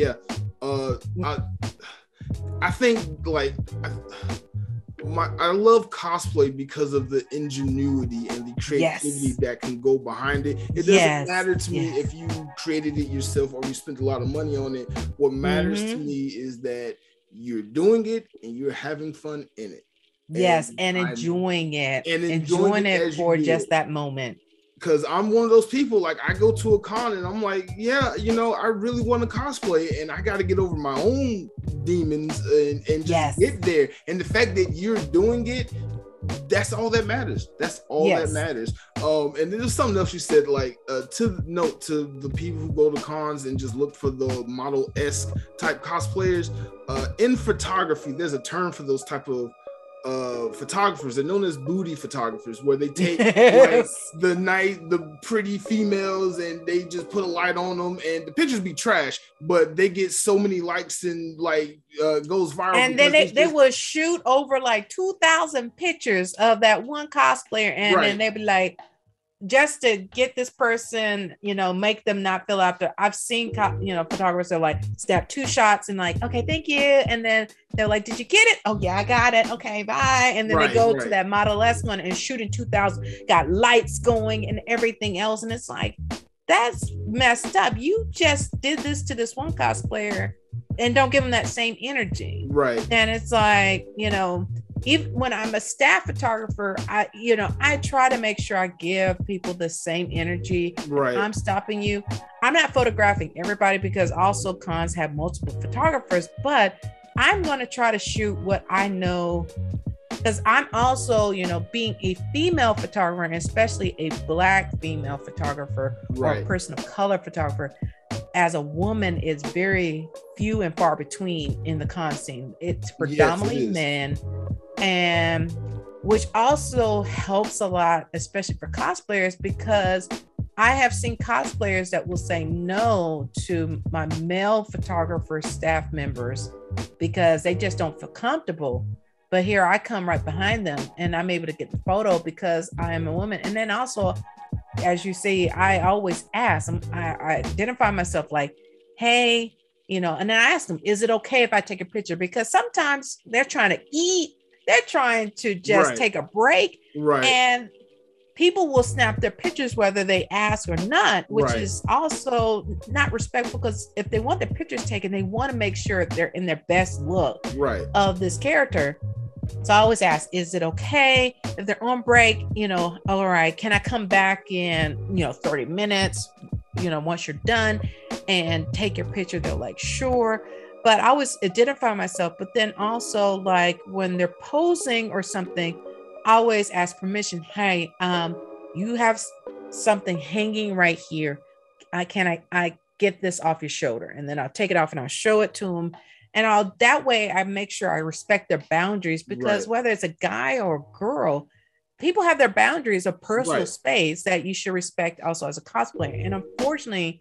I think like I love cosplay because of the ingenuity and the creativity that can go behind it. It doesn't matter to me if you created it yourself or you spent a lot of money on it. What matters to me is that you're doing it and you're having fun in it. And enjoying it. And enjoying it for just that moment. Because I'm one of those people, like I go to a con and I'm like, you know, I really want to cosplay and I got to get over my own demons and just get there. And the fact that you're doing it, that's all that matters. That's all that matters. And there's something else you said, like to note to the people who go to cons and just look for the model-esque type cosplayers. In photography, there's a term for those type of photographers. They're known as booty photographers, where they take like the pretty females and they just put a light on them and the pictures be trash, but they get so many likes and like goes viral. And then they will shoot over like 2,000 pictures of that one cosplayer, and then they be like, just to get this person, you know, make them not fill out the. I've seen, you know, photographers that are like snap 2 shots and like, okay, thank you. And then they're like, did you get it? Oh yeah, I got it. Okay, bye. And then they go to that Model S one and shooting 2,000, got lights going and everything else. And it's like, that's messed up. You just did this to this one cosplayer and don't give them that same energy. And it's like, you know, even when I'm a staff photographer, I try to make sure I give people the same energy. I'm stopping you. I'm not photographing everybody because also cons have multiple photographers, but I'm going to try to shoot what I know, because I'm also, you know, being a female photographer, and especially a Black female photographer or a person of color photographer. As a woman, it's very few and far between in the con scene. It's predominantly men. And which also helps a lot, especially for cosplayers, because I have seen cosplayers that will say no to my male photographer staff members because they just don't feel comfortable. But here I come right behind them and I'm able to get the photo because I am a woman. And then also, as you see, I always ask, I identify myself like, hey, you know, and then I ask them, is it okay if I take a picture? Because sometimes they're trying to eat. They're trying to just take a break, and people will snap their pictures whether they ask or not, which is also not respectful, because if they want their pictures taken, they want to make sure they're in their best look of this character. So I always ask, is it okay if they're on break? All right, can I come back in, 30 minutes, once you're done and take your picture? They're like, sure. But I always identify myself. But then also, like, when they're posing or something, I always ask permission. Hey, you have something hanging right here. I get this off your shoulder? And then I'll take it off and I'll show it to them. And that way I make sure I respect their boundaries, because whether it's a guy or a girl, people have their boundaries of personal space that you should respect also as a cosplayer. And unfortunately,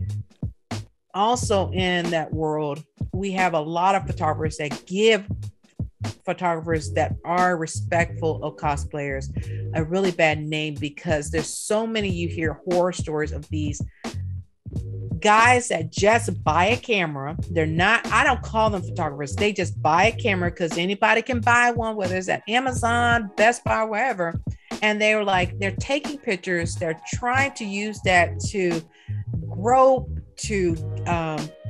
also in that world, we have a lot of photographers that give photographers that are respectful of cosplayers a really bad name, because there's so many, you hear horror stories of these guys that just buy a camera. I don't call them photographers. They just buy a camera because anybody can buy one, whether it's at Amazon, Best Buy, wherever. And they're taking pictures. They're trying to use that to grope, to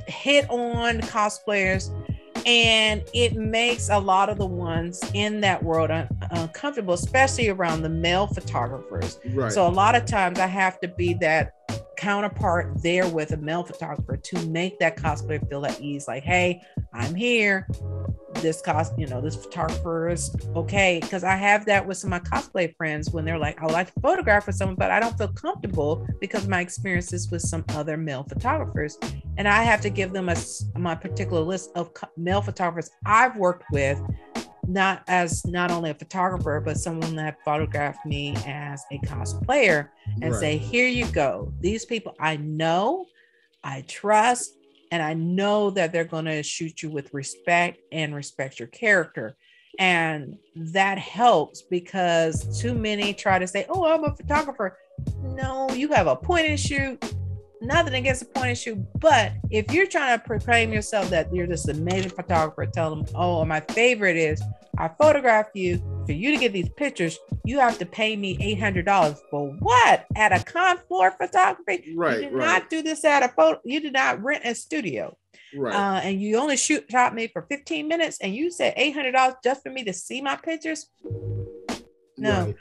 hit on cosplayers. And it makes a lot of the ones in that world uncomfortable, especially around the male photographers. So a lot of times I have to be that counterpart there with a male photographer to make that cosplayer feel at ease. Like, hey, I'm here. This photographer is okay. Because I have that with some of my cosplay friends when they're like, I would like to photograph with someone, but I don't feel comfortable because of my experiences with some other male photographers. And I have to give them my particular list of male photographers I've worked with, not only a photographer, but someone that photographed me as a cosplayer, and say, here you go. These people I know, I trust, and I know that they're going to shoot you with respect and respect your character. And that helps, because too many try to say, oh, I'm a photographer. No, you have a point and shoot. Nothing against a point and shoot, but if you're trying to proclaim yourself that you're this amazing photographer, tell them, oh, my favorite is I photograph you. For you to get these pictures, you have to pay me $800 for what? At a con floor photography? You did not do this at a photo. You did not rent a studio. And you only shot me for 15 minutes, and you said $800 just for me to see my pictures? No.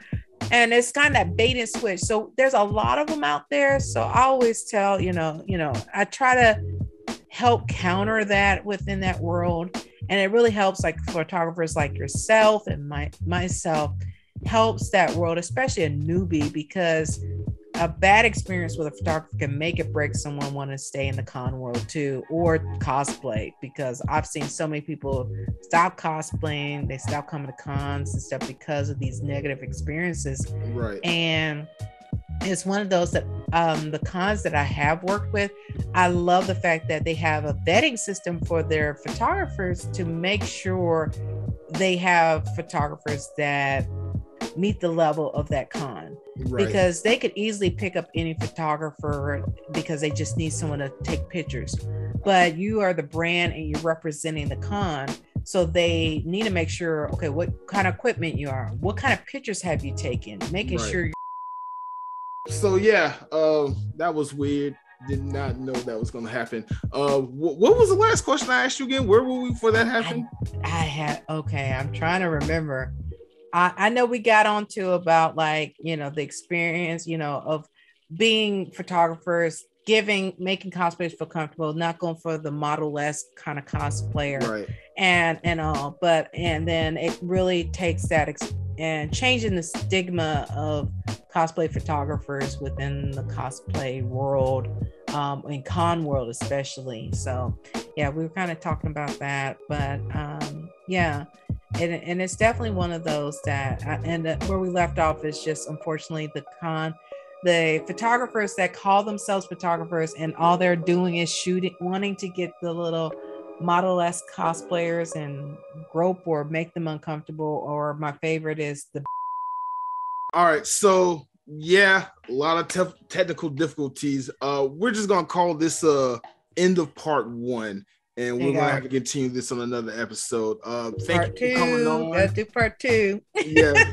And it's kind of that bait and switch. So there's a lot of them out there. So I always tell, I try to help counter that within that world. And it really helps, like photographers like yourself and myself, helps that world, especially a newbie, because a bad experience with a photographer can make or break someone want to stay in the con world too, or cosplay, because I've seen so many people stop cosplaying, they stop coming to cons and stuff because of these negative experiences. And it's one of those that the cons that I have worked with, I love the fact that they have a vetting system for their photographers to make sure they have photographers that meet the level of that con. Because they could easily pick up any photographer because they just need someone to take pictures, but you are the brand and you're representing the con, so they need to make sure, okay, what kind of equipment you are, what kind of pictures have you taken, making sure so that was weird. Did not know that was going to happen. What was the last question I asked you again? Where were we before that happened? I'm trying to remember. I know we got onto about the experience, of being photographers, making cosplayers feel comfortable, not going for the model-less kind of cosplayer, and all. And then it really takes that and changing the stigma of cosplay photographers within the cosplay world, in con world especially. So yeah, we were kind of talking about that, but and it's definitely one of those that where we left off is just, unfortunately, the photographers that call themselves photographers and all they're doing is shooting, wanting to get the little model-esque cosplayers and grope or make them uncomfortable. Or my favorite is all right, so a lot of technical difficulties. We're just gonna call this end of part 1, and we're gonna have to continue this on another episode. Thank you for coming on. Let's do part 2.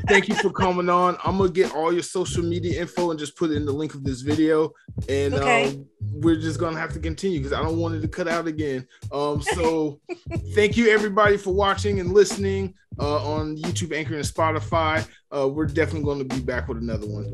Thank you for coming on. I'm gonna get all your social media info and just put it in the link of this video, and we're just gonna have to continue because I don't want it to cut out again. So thank you everybody for watching and listening. on YouTube, Anchor, and Spotify. We're definitely going to be back with another one.